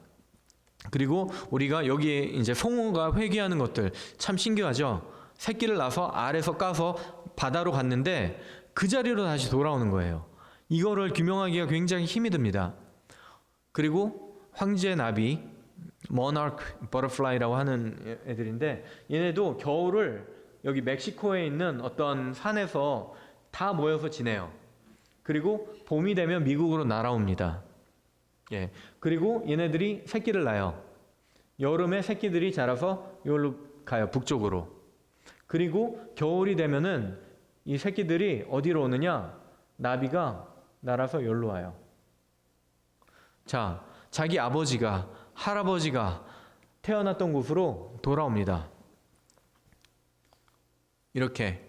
Speaker 1: 그리고 우리가 여기에 이제 송어가 회귀하는 것들 참 신기하죠? 새끼를 낳아서 알에서 까서 바다로 갔는데 그 자리로 다시 돌아오는 거예요. 이거를 규명하기가 굉장히 힘이 듭니다. 그리고 황제 나비, monarch butterfly라고 하는 애들인데, 얘네도 겨울을 여기 멕시코에 있는 어떤 산에서 다 모여서 지내요. 그리고 봄이 되면 미국으로 날아옵니다. 그리고 얘네들이 새끼를 낳아요. 여름에 새끼들이 자라서 여기로 가요, 북쪽으로. 그리고 겨울이 되면은 이 새끼들이 어디로 오느냐? 나비가 날아서 여기로 와요. 자, 자기 아버지가, 할아버지가 태어났던 곳으로 돌아옵니다. 이렇게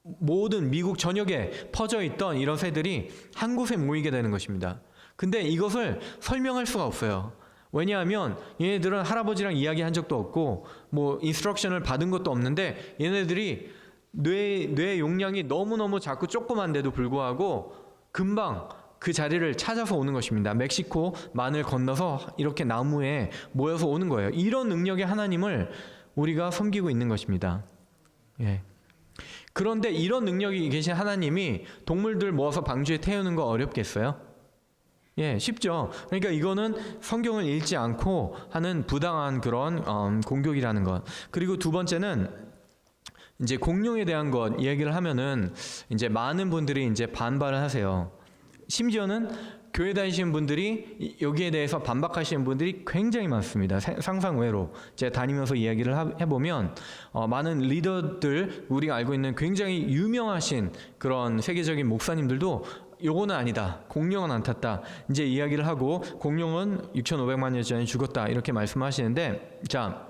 Speaker 1: 모든 미국 전역에 퍼져 있던 이런 새들이 한 곳에 모이게 되는 것입니다. 근데 이것을 설명할 수가 없어요. 왜냐하면 얘네들은 할아버지랑 이야기한 적도 없고 뭐 인스트럭션을 받은 것도 없는데 얘네들이 뇌 용량이 너무너무 작고 조그만데도 불구하고 금방 그 자리를 찾아서 오는 것입니다. 멕시코 만을 건너서 이렇게 나무에 모여서 오는 거예요. 이런 능력의 하나님을 우리가 섬기고 있는 것입니다. 예. 그런데 이런 능력이 계신 하나님이 동물들 모아서 방주에 태우는 거 어렵겠어요? 예, 쉽죠. 그러니까 이거는 성경을 읽지 않고 하는 부당한 그런 공격이라는 것. 그리고 두 번째는 이제 공룡에 대한 것 얘기를 하면은 이제 많은 분들이 이제 반발을 하세요. 심지어는 교회 다니시는 분들이 여기에 대해서 반박하시는 분들이 굉장히 많습니다. 상상외로 제가 다니면서 이야기를 해보면 많은 리더들, 우리가 알고 있는 굉장히 유명하신 그런 세계적인 목사님들도 요거는 아니다, 공룡은 안 탔다 이제 이야기를 하고, 공룡은 6,500만 년 전에 죽었다 이렇게 말씀하시는데, 자,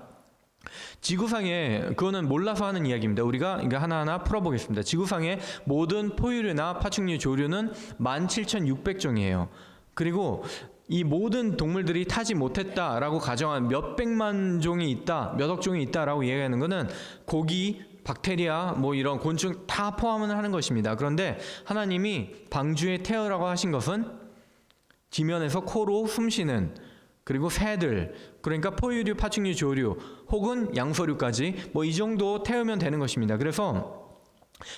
Speaker 1: 지구상에 그거는 몰라서 하는 이야기입니다. 우리가 이거 하나하나 풀어보겠습니다. 지구상의 모든 포유류나 파충류, 조류는 17,600종이에요. 그리고 이 모든 동물들이 타지 못했다라고 가정한 몇백만 종이 있다, 몇억 종이 있다라고 이야기하는 것은 고기, 박테리아, 뭐 이런 곤충 다 포함을 하는 것입니다. 그런데 하나님이 방주에 태우라고 하신 것은 지면에서 코로 숨쉬는, 그리고 새들, 그러니까 포유류, 파충류, 조류 혹은 양서류까지 뭐 이 정도 태우면 되는 것입니다. 그래서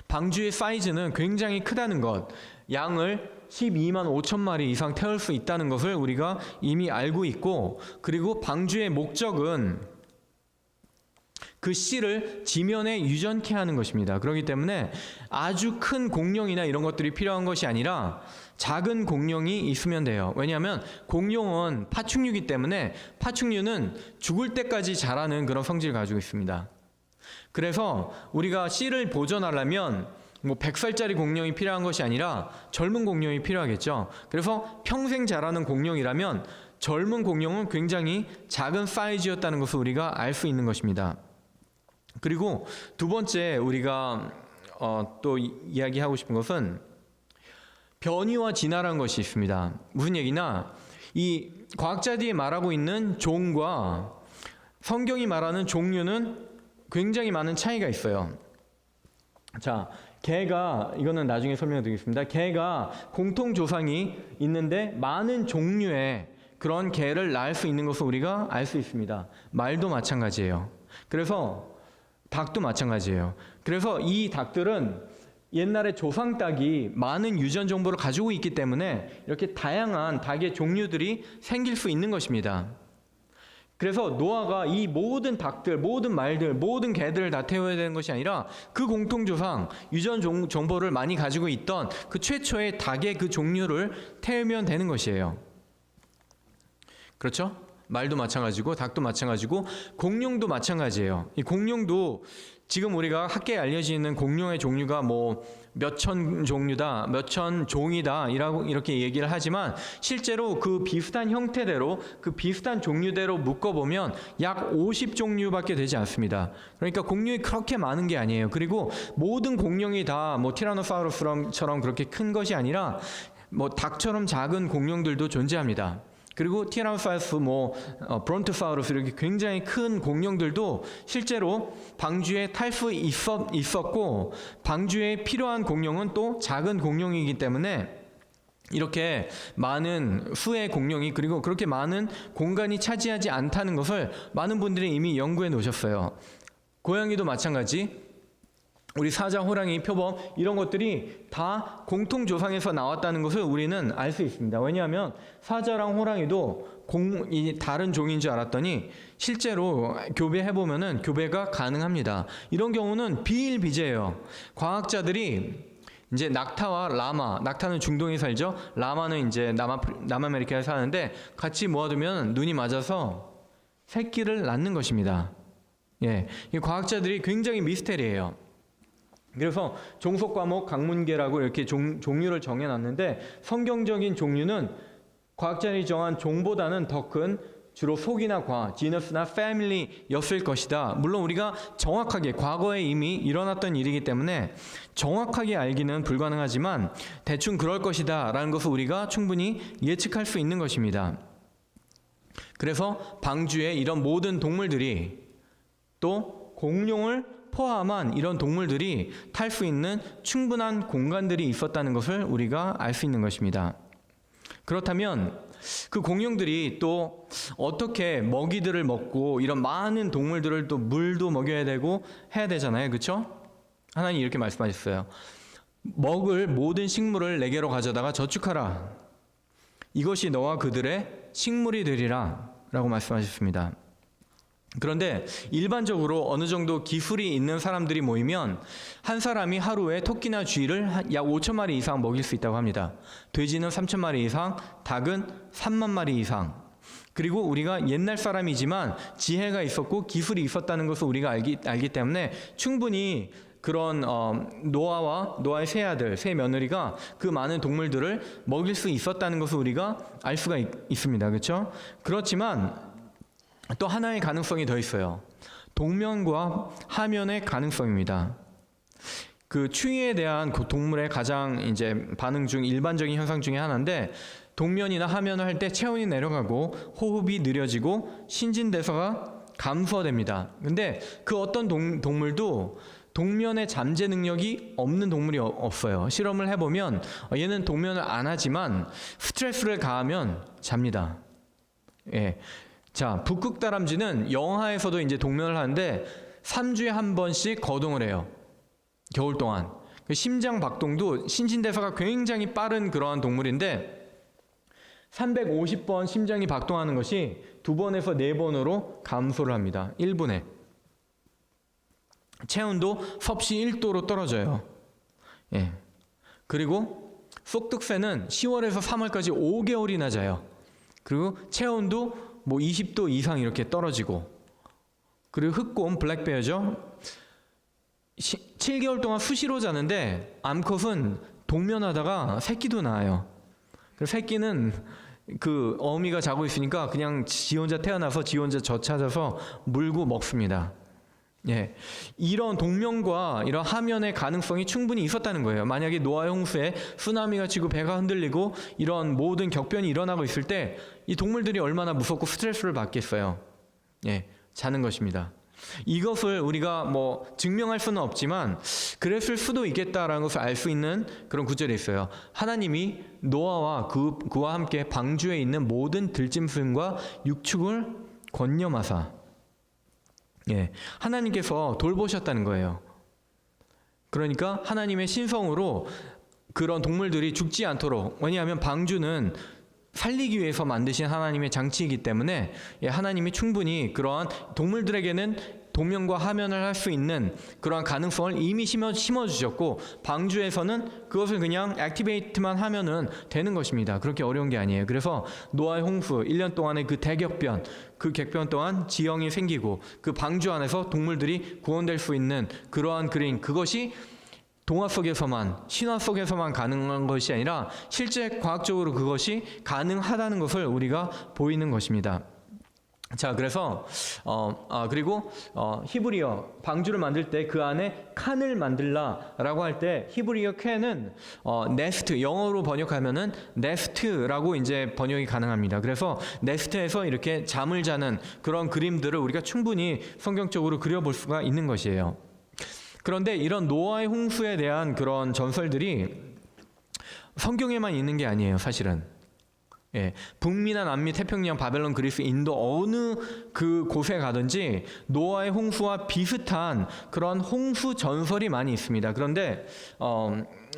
Speaker 1: 방주의 사이즈는 굉장히 크다는 것, 양을 12만 5천 마리 이상 태울 수 있다는 것을 우리가 이미 알고 있고, 그리고 방주의 목적은 그 씨를 지면에 유전케 하는 것입니다. 그렇기 때문에 아주 큰 공룡이나 이런 것들이 필요한 것이 아니라 작은 공룡이 있으면 돼요. 왜냐하면 공룡은 파충류이기 때문에 파충류는 죽을 때까지 자라는 그런 성질을 가지고 있습니다. 그래서 우리가 씨를 보존하려면 뭐 100살짜리 공룡이 필요한 것이 아니라 젊은 공룡이 필요하겠죠. 그래서 평생 자라는 공룡이라면 젊은 공룡은 굉장히 작은 사이즈였다는 것을 우리가 알 수 있는 것입니다. 그리고 두 번째 우리가 또 이야기하고 싶은 것은 변이와 진화라는 것이 있습니다. 무슨 얘기나, 이 과학자들이 말하고 있는 종과 성경이 말하는 종류는 굉장히 많은 차이가 있어요. 자, 개가, 이거는 나중에 설명드리겠습니다. 개가 공통 조상이 있는데 많은 종류의 그런 개를 낳을 수 있는 것을 우리가 알 수 있습니다. 말도 마찬가지예요. 그래서 닭도 마찬가지예요. 그래서 이 닭들은 옛날에 조상 닭이 많은 유전 정보를 가지고 있기 때문에 이렇게 다양한 닭의 종류들이 생길 수 있는 것입니다. 그래서 노아가 이 모든 닭들, 모든 말들, 모든 개들을 다 태워야 되는 것이 아니라 그 공통조상, 유전 정보를 많이 가지고 있던 그 최초의 닭의 그 종류를 태우면 되는 것이에요. 그렇죠? 말도 마찬가지고 닭도 마찬가지고 공룡도 마찬가지예요. 이 공룡도 지금 우리가 학계에 알려지는 공룡의 종류가 뭐 몇천 종류다, 몇천 종이다 이렇게 얘기를 하지만 실제로 그 비슷한 형태대로, 그 비슷한 종류대로 묶어보면 약 50종류밖에 되지 않습니다. 그러니까 공룡이 그렇게 많은 게 아니에요. 그리고 모든 공룡이 다 뭐 티라노사우루스처럼 그렇게 큰 것이 아니라 뭐 닭처럼 작은 공룡들도 존재합니다. 그리고 티라노사우루스, 브론토사우루스 이렇게 굉장히 큰 공룡들도 실제로 방주에 탈 수 있었고, 방주에 필요한 공룡은 또 작은 공룡이기 때문에 이렇게 많은 수의 공룡이, 그리고 그렇게 많은 공간이 차지하지 않다는 것을 많은 분들이 이미 연구해 놓으셨어요. 고양이도 마찬가지, 우리 사자, 호랑이, 표범 이런 것들이 다 공통조상에서 나왔다는 것을 우리는 알 수 있습니다. 왜냐하면 사자랑 호랑이도 다른 종인 줄 알았더니 실제로 교배해보면은 교배가 가능합니다. 이런 경우는 비일비재해요. 과학자들이 이제 낙타와 라마, 낙타는 중동에 살죠. 라마는 이제 남아메리카에 사는데 같이 모아두면 눈이 맞아서 새끼를 낳는 것입니다. 예, 이 과학자들이 굉장히 미스테리예요. 그래서 종속과목 강문계라고 이렇게 종류를 정해놨는데 성경적인 종류는 과학자들이 정한 종보다는 더 큰 주로 속이나 과, 지너스나 패밀리였을 것이다. 물론 우리가 정확하게 과거에 이미 일어났던 일이기 때문에 정확하게 알기는 불가능하지만 대충 그럴 것이다 라는 것을 우리가 충분히 예측할 수 있는 것입니다. 그래서 방주에 이런 모든 동물들이 또 공룡을 포함한 이런 동물들이 탈 수 있는 충분한 공간들이 있었다는 것을 우리가 알 수 있는 것입니다. 그렇다면 그 공룡들이 또 어떻게 먹이들을 먹고 이런 많은 동물들을 또 물도 먹여야 되고 해야 되잖아요. 그렇죠? 하나님 이렇게 말씀하셨어요. 먹을 모든 식물을 내게로 가져다가 저축하라. 이것이 너와 그들의 식물이 되리라 라고 말씀하셨습니다. 그런데 일반적으로 어느 정도 기술이 있는 사람들이 모이면 한 사람이 하루에 토끼나 쥐를 약 5천 마리 이상 먹일 수 있다고 합니다. 돼지는 3천 마리 이상, 닭은 3만 마리 이상. 그리고 우리가 옛날 사람이지만 지혜가 있었고 기술이 있었다는 것을 우리가 알기 때문에 충분히 그런 노아의 세 아들, 세 며느리가 그 많은 동물들을 먹일 수 있었다는 것을 우리가 알 수가 있습니다. 그렇죠? 그렇지만 또 하나의 가능성이 더 있어요. 동면과 하면의 가능성입니다. 그 추위에 대한 그 동물의 가장 이제 반응 중 일반적인 현상 중에 하나인데 동면이나 하면을 할 때 체온이 내려가고 호흡이 느려지고 신진대사가 감소됩니다. 근데 그 어떤 동물도 동면의 잠재 능력이 없는 동물이 없어요. 실험을 해보면 얘는 동면을 안 하지만 스트레스를 가하면 잡니다. 예. 자, 북극다람쥐는 영하에서도 이제 동면을 하는데 3주에 한 번씩 거동을 해요. 겨울 동안. 심장 박동도 신진대사가 굉장히 빠른 그러한 동물인데 350번 심장이 박동하는 것이 2번에서 4번으로 감소를 합니다. 1분에. 체온도 섭씨 1도로 떨어져요. 예. 그리고 쏙득새는 10월에서 3월까지 5개월이나 자요. 그리고 체온도 뭐 20도 이상 이렇게 떨어지고, 그리고 흑곰 블랙베어죠. 7개월 동안 수시로 자는데 암컷은 동면하다가 새끼도 낳아요. 그래서 새끼는 그 어미가 자고 있으니까 그냥 지 혼자 태어나서 지 혼자 젖 찾아서 물고 먹습니다. 예, 이런 동면과 이런 하면의 가능성이 충분히 있었다는 거예요. 만약에 노아의 홍수에 쓰나미가 치고 배가 흔들리고 이런 모든 격변이 일어나고 있을 때 이 동물들이 얼마나 무섭고 스트레스를 받겠어요. 예, 자는 것입니다. 이것을 우리가 뭐 증명할 수는 없지만 그랬을 수도 있겠다라는 것을 알 수 있는 그런 구절이 있어요. 하나님이 노아와 그와 함께 방주에 있는 모든 들짐승과 육축을 권념하사, 예, 하나님께서 돌보셨다는 거예요. 그러니까 하나님의 신성으로 그런 동물들이 죽지 않도록, 왜냐하면 방주는 살리기 위해서 만드신 하나님의 장치이기 때문에 하나님이 충분히 그러한 동물들에게는 동면과 하면을 할 수 있는 그러한 가능성을 이미 심어주셨고 방주에서는 그것을 그냥 액티베이트만 하면은 되는 것입니다. 그렇게 어려운 게 아니에요. 그래서 노아의 홍수 1년 동안의 그 대격변, 그 격변 동안 지형이 생기고 그 방주 안에서 동물들이 구원될 수 있는 그러한 그림, 그것이 동화 속에서만, 신화 속에서만 가능한 것이 아니라 실제 과학적으로 그것이 가능하다는 것을 우리가 보이는 것입니다. 자, 그래서 그리고 히브리어 방주를 만들 때 그 안에 칸을 만들라라고 할 때 히브리어 캔은 네스트, 영어로 번역하면은 네스트라고 이제 번역이 가능합니다. 그래서 네스트에서 이렇게 잠을 자는 그런 그림들을 우리가 충분히 성경적으로 그려볼 수가 있는 것이에요. 그런데 이런 노아의 홍수에 대한 그런 전설들이 성경에만 있는 게 아니에요, 사실은. 예, 북미나 남미, 태평양, 바벨론, 그리스, 인도 어느 그 곳에 가든지 노아의 홍수와 비슷한 그런 홍수 전설이 많이 있습니다. 그런데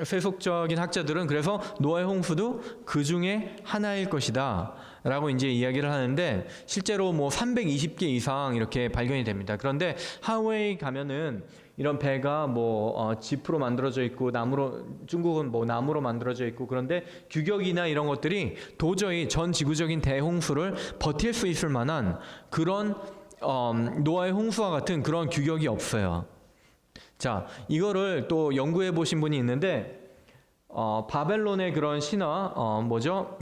Speaker 1: 세속적인 학자들은 그래서 노아의 홍수도 그 중에 하나일 것이다 라고 이제 이야기를 하는데 실제로 뭐 320개 이상 이렇게 발견이 됩니다. 그런데 하와이 가면은 이런 배가 뭐 지프로 만들어져 있고 나무로, 중국은 뭐 나무로 만들어져 있고, 그런데 규격이나 이런 것들이 도저히 전 지구적인 대홍수를 버틸 수 있을 만한 그런 노아의 홍수와 같은 그런 규격이 없어요. 자, 이거를 또 연구해 보신 분이 있는데 바벨론의 그런 신화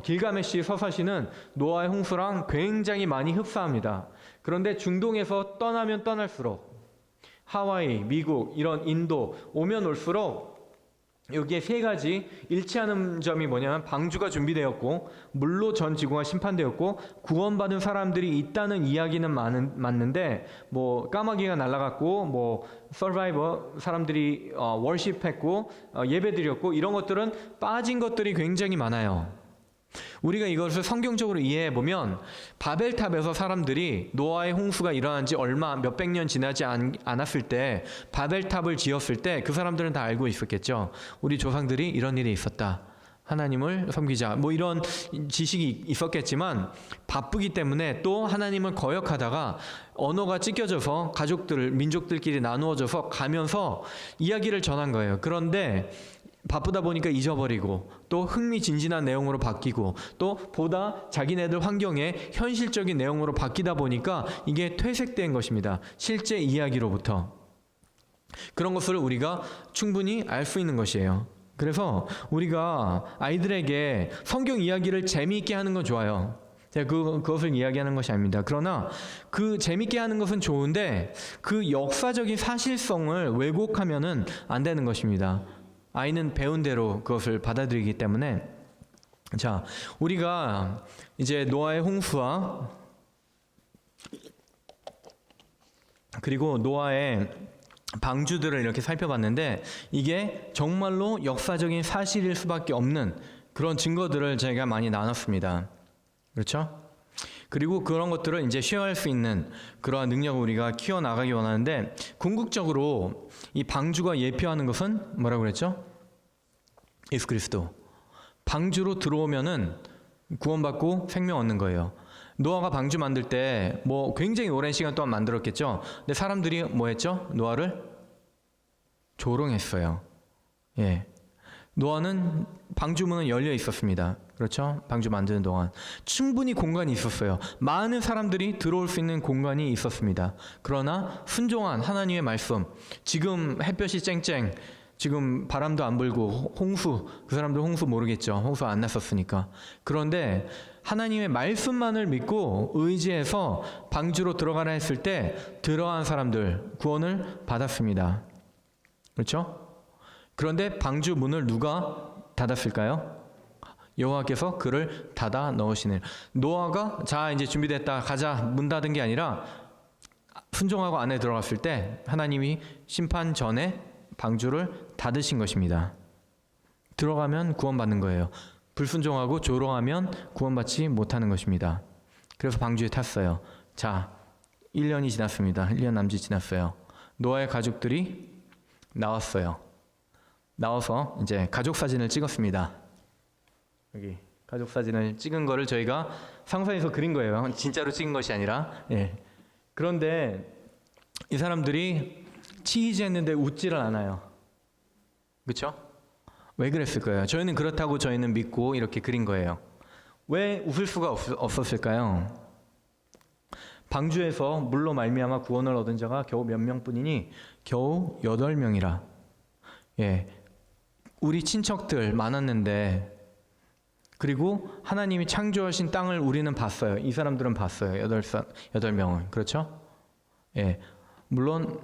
Speaker 1: 길가메시 서사시는 노아의 홍수랑 굉장히 많이 흡사합니다. 그런데 중동에서 떠나면 떠날수록 하와이, 미국, 이런 인도 오면 올수록 여기에 세 가지 일치하는 점이 뭐냐면 방주가 준비되었고 물로 전 지구가 심판되었고 구원받은 사람들이 있다는 이야기는 맞는데 뭐 까마귀가 날아갔고 뭐 서바이버 사람들이 월십했고 예배드렸고 이런 것들은 빠진 것들이 굉장히 많아요. 우리가 이것을 성경적으로 이해해 보면 바벨탑에서 사람들이 노아의 홍수가 일어난 지 얼마 몇백 년 지나지 않았을 때 바벨탑을 지었을 때 그 사람들은 다 알고 있었겠죠. 우리 조상들이 이런 일이 있었다. 하나님을 섬기자. 뭐 이런 지식이 있었겠지만 바쁘기 때문에 또 하나님을 거역하다가 언어가 찢겨져서 민족들끼리 나누어져서 가면서 이야기를 전한 거예요. 그런데 바쁘다 보니까 잊어버리고 또 흥미진진한 내용으로 바뀌고 또 보다 자기네들 환경에 현실적인 내용으로 바뀌다 보니까 이게 퇴색된 것입니다. 실제 이야기로부터. 그런 것을 우리가 충분히 알 수 있는 것이에요. 그래서 우리가 아이들에게 성경 이야기를 재미있게 하는 건 좋아요. 제가 그것을 이야기하는 것이 아닙니다. 그러나 그 재미있게 하는 것은 좋은데 그 역사적인 사실성을 왜곡하면은 안 되는 것입니다. 아이는 배운 대로 그것을 받아들이기 때문에 자, 우리가 이제 노아의 홍수와 그리고 노아의 방주들을 이렇게 살펴봤는데 이게 정말로 역사적인 사실일 수밖에 없는 그런 증거들을 저희가 많이 나눴습니다. 그렇죠? 그리고 그런 것들을 이제 쉐어할 수 있는 그러한 능력을 우리가 키워나가기 원하는데 궁극적으로 이 방주가 예표하는 것은 뭐라고 그랬죠? 예수 그리스도. 방주로 들어오면은 구원받고 생명 얻는 거예요. 노아가 방주 만들 때 뭐 굉장히 오랜 시간 동안 만들었겠죠. 근데 사람들이 뭐 했죠? 노아를 조롱했어요. 예. 노아는 방주문은 열려 있었습니다. 그렇죠? 방주 만드는 동안 충분히 공간이 있었어요. 많은 사람들이 들어올 수 있는 공간이 있었습니다. 그러나 순종한 하나님의 말씀, 지금 햇볕이 쨍쨍, 지금 바람도 안 불고 홍수, 그 사람들 홍수 모르겠죠. 홍수 안 났었으니까. 그런데 하나님의 말씀만을 믿고 의지해서 방주로 들어가라 했을 때 들어간 사람들 구원을 받았습니다. 그렇죠? 그런데 방주 문을 누가 닫았을까요? 여호와께서 그를 닫아 넣으시는. 노아가 자 이제 준비됐다 가자 문 닫은 게 아니라 순종하고 안에 들어갔을 때 하나님이 심판 전에 방주를 닫으신 것입니다. 들어가면 구원받는 거예요. 불순종하고 조롱하면 구원받지 못하는 것입니다. 그래서 방주에 탔어요. 자, 1년이 지났습니다. 1년 남짓 지났어요. 노아의 가족들이 나왔어요. 나와서 이제 가족 사진을 찍었습니다. 여기 가족 사진을 찍은 거를 저희가 상상해서 그린 거예요. 진짜로 찍은 것이 아니라. 예. 그런데 이 사람들이 치이즈했는데 웃지를 않아요. 그렇죠? 왜 그랬을까요? 저희는 그렇다고 저희는 믿고 이렇게 그린 거예요. 왜 웃을 수가 없었을까요? 방주에서 물로 말미암아 구원을 얻은 자가 겨우 몇 명뿐이니 겨우 8명이라. 예, 우리 친척들 많았는데 그리고 하나님이 창조하신 땅을 우리는 봤어요. 이 사람들은 봤어요. 8명은. 그렇죠? 예, 물론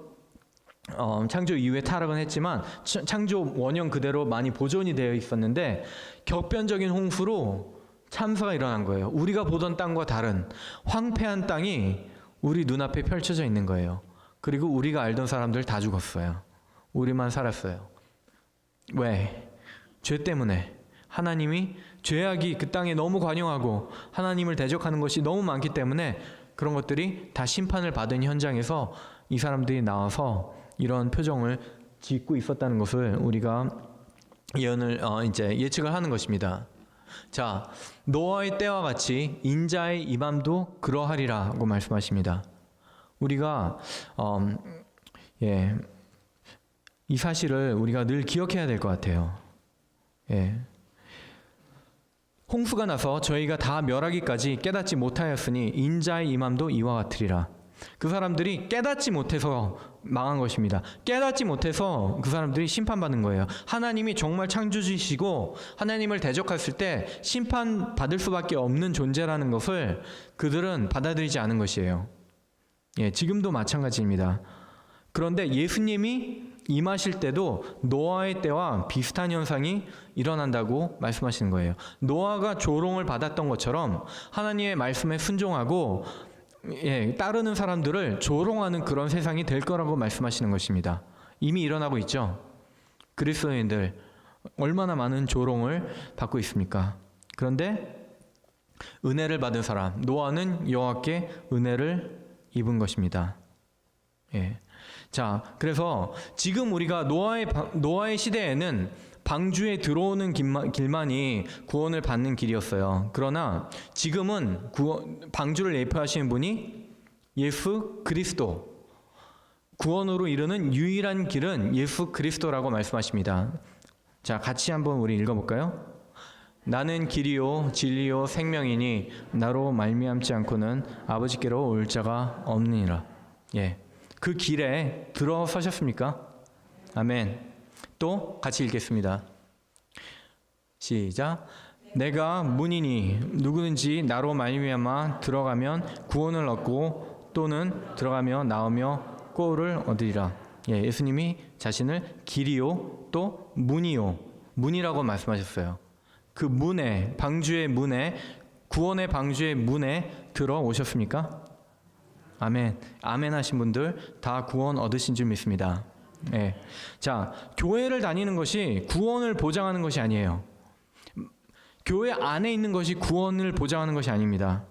Speaker 1: 창조 이후에 타락은 했지만 창조 원형 그대로 많이 보존이 되어 있었는데 격변적인 홍수로 참사가 일어난 거예요. 우리가 보던 땅과 다른 황폐한 땅이 우리 눈앞에 펼쳐져 있는 거예요. 그리고 우리가 알던 사람들 다 죽었어요. 우리만 살았어요. 왜? 죄 때문에. 하나님이 죄악이 그 땅에 너무 관영하고 하나님을 대적하는 것이 너무 많기 때문에 그런 것들이 다 심판을 받은 현장에서 이 사람들이 나와서 이런 표정을 짓고 있었다는 것을 우리가 이제 예측을 하는 것입니다. 자, 노아의 때와 같이 인자의 임함도 그러하리라고 말씀하십니다. 우리가 이 사실을 우리가 늘 기억해야 될 것 같아요. 예. 홍수가 나서 저희가 다 멸하기까지 깨닫지 못하였으니 인자의 임함도 이와 같으리라. 그 사람들이 깨닫지 못해서 망한 것입니다. 깨닫지 못해서 그 사람들이 심판받는 거예요. 하나님이 정말 창조주이시고 하나님을 대적했을 때 심판받을 수밖에 없는 존재라는 것을 그들은 받아들이지 않은 것이에요. 예, 지금도 마찬가지입니다. 그런데 예수님이 임하실 때도 노아의 때와 비슷한 현상이 일어난다고 말씀하시는 거예요. 노아가 조롱을 받았던 것처럼 하나님의 말씀에 순종하고 따르는 사람들을 조롱하는 그런 세상이 될 거라고 말씀하시는 것입니다. 이미 일어나고 있죠. 그리스도인들 얼마나 많은 조롱을 받고 있습니까? 그런데 은혜를 받은 사람, 노아는 여호와께 은혜를 입은 것입니다. 예. 자, 그래서 지금 우리가 노아의 시대에는 방주에 들어오는 길만이 구원을 받는 길이었어요. 그러나 지금은 방주를 예표하시는 분이 예수 그리스도, 구원으로 이르는 유일한 길은 예수 그리스도라고 말씀하십니다. 자, 같이 한번 우리 읽어볼까요? 나는 길이요 진리요 생명이니 나로 말미암지 않고는 아버지께로 올 자가 없느니라. 예. 그 길에 들어서셨습니까? 아멘. 또 같이 읽겠습니다. 시작. 내가 문이니 누구든지 나로 말미암아 들어가면 구원을 얻고 또는 들어가며 나오며 꼴을 얻으리라. 예, 예수님이 자신을 길이요 또 문이요, 문이라고 말씀하셨어요. 그 문에, 방주의 문에, 구원의 방주의 문에 들어오셨습니까? 아멘. 아멘 하신 분들 다 구원 얻으신 줄 믿습니다. 네. 자, 교회를 다니는 것이 구원을 보장하는 것이 아니에요. 교회 안에 있는 것이 구원을 보장하는 것이 아닙니다.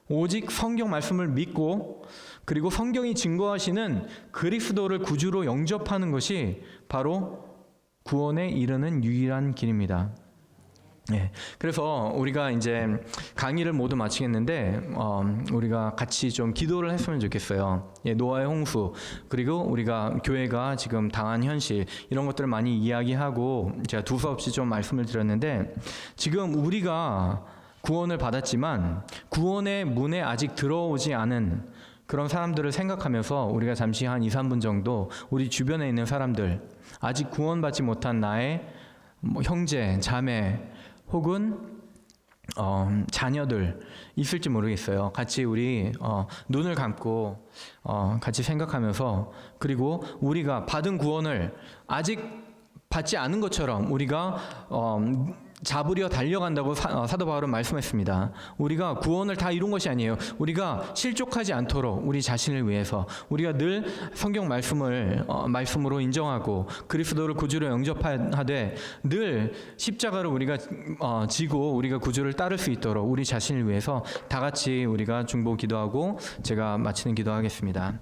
Speaker 1: 오직 성경 말씀을 믿고 그리고 성경이 증거하시는 그리스도를 구주로 영접하는 것이 바로 구원에 이르는 유일한 길입니다. 예, 그래서 우리가 이제 강의를 모두 마치겠는데 우리가 같이 좀 기도를 했으면 좋겠어요. 예, 노아의 홍수 그리고 우리가 교회가 지금 당한 현실 이런 것들을 많이 이야기하고 제가 두서없이 좀 말씀을 드렸는데 지금 우리가 구원을 받았지만 구원의 문에 아직 들어오지 않은 그런 사람들을 생각하면서 우리가 잠시 한 2, 3분 정도 우리 주변에 있는 사람들 아직 구원받지 못한 나의 형제, 자매 혹은 자녀들 있을지 모르겠어요. 같이 우리 눈을 감고 같이 생각하면서 그리고 우리가 받은 구원을 아직 받지 않은 것처럼 우리가 잡으려 달려간다고 사도 바울은 말씀했습니다. 우리가 구원을 다 이룬 것이 아니에요. 우리가 실족하지 않도록 우리 자신을 위해서 우리가 늘 성경 말씀으로 인정하고 그리스도를 구주로 영접하되 늘 십자가를 우리가 지고 우리가 구주를 따를 수 있도록 우리 자신을 위해서 다 같이 우리가 중보 기도하고 제가 마치는 기도하겠습니다.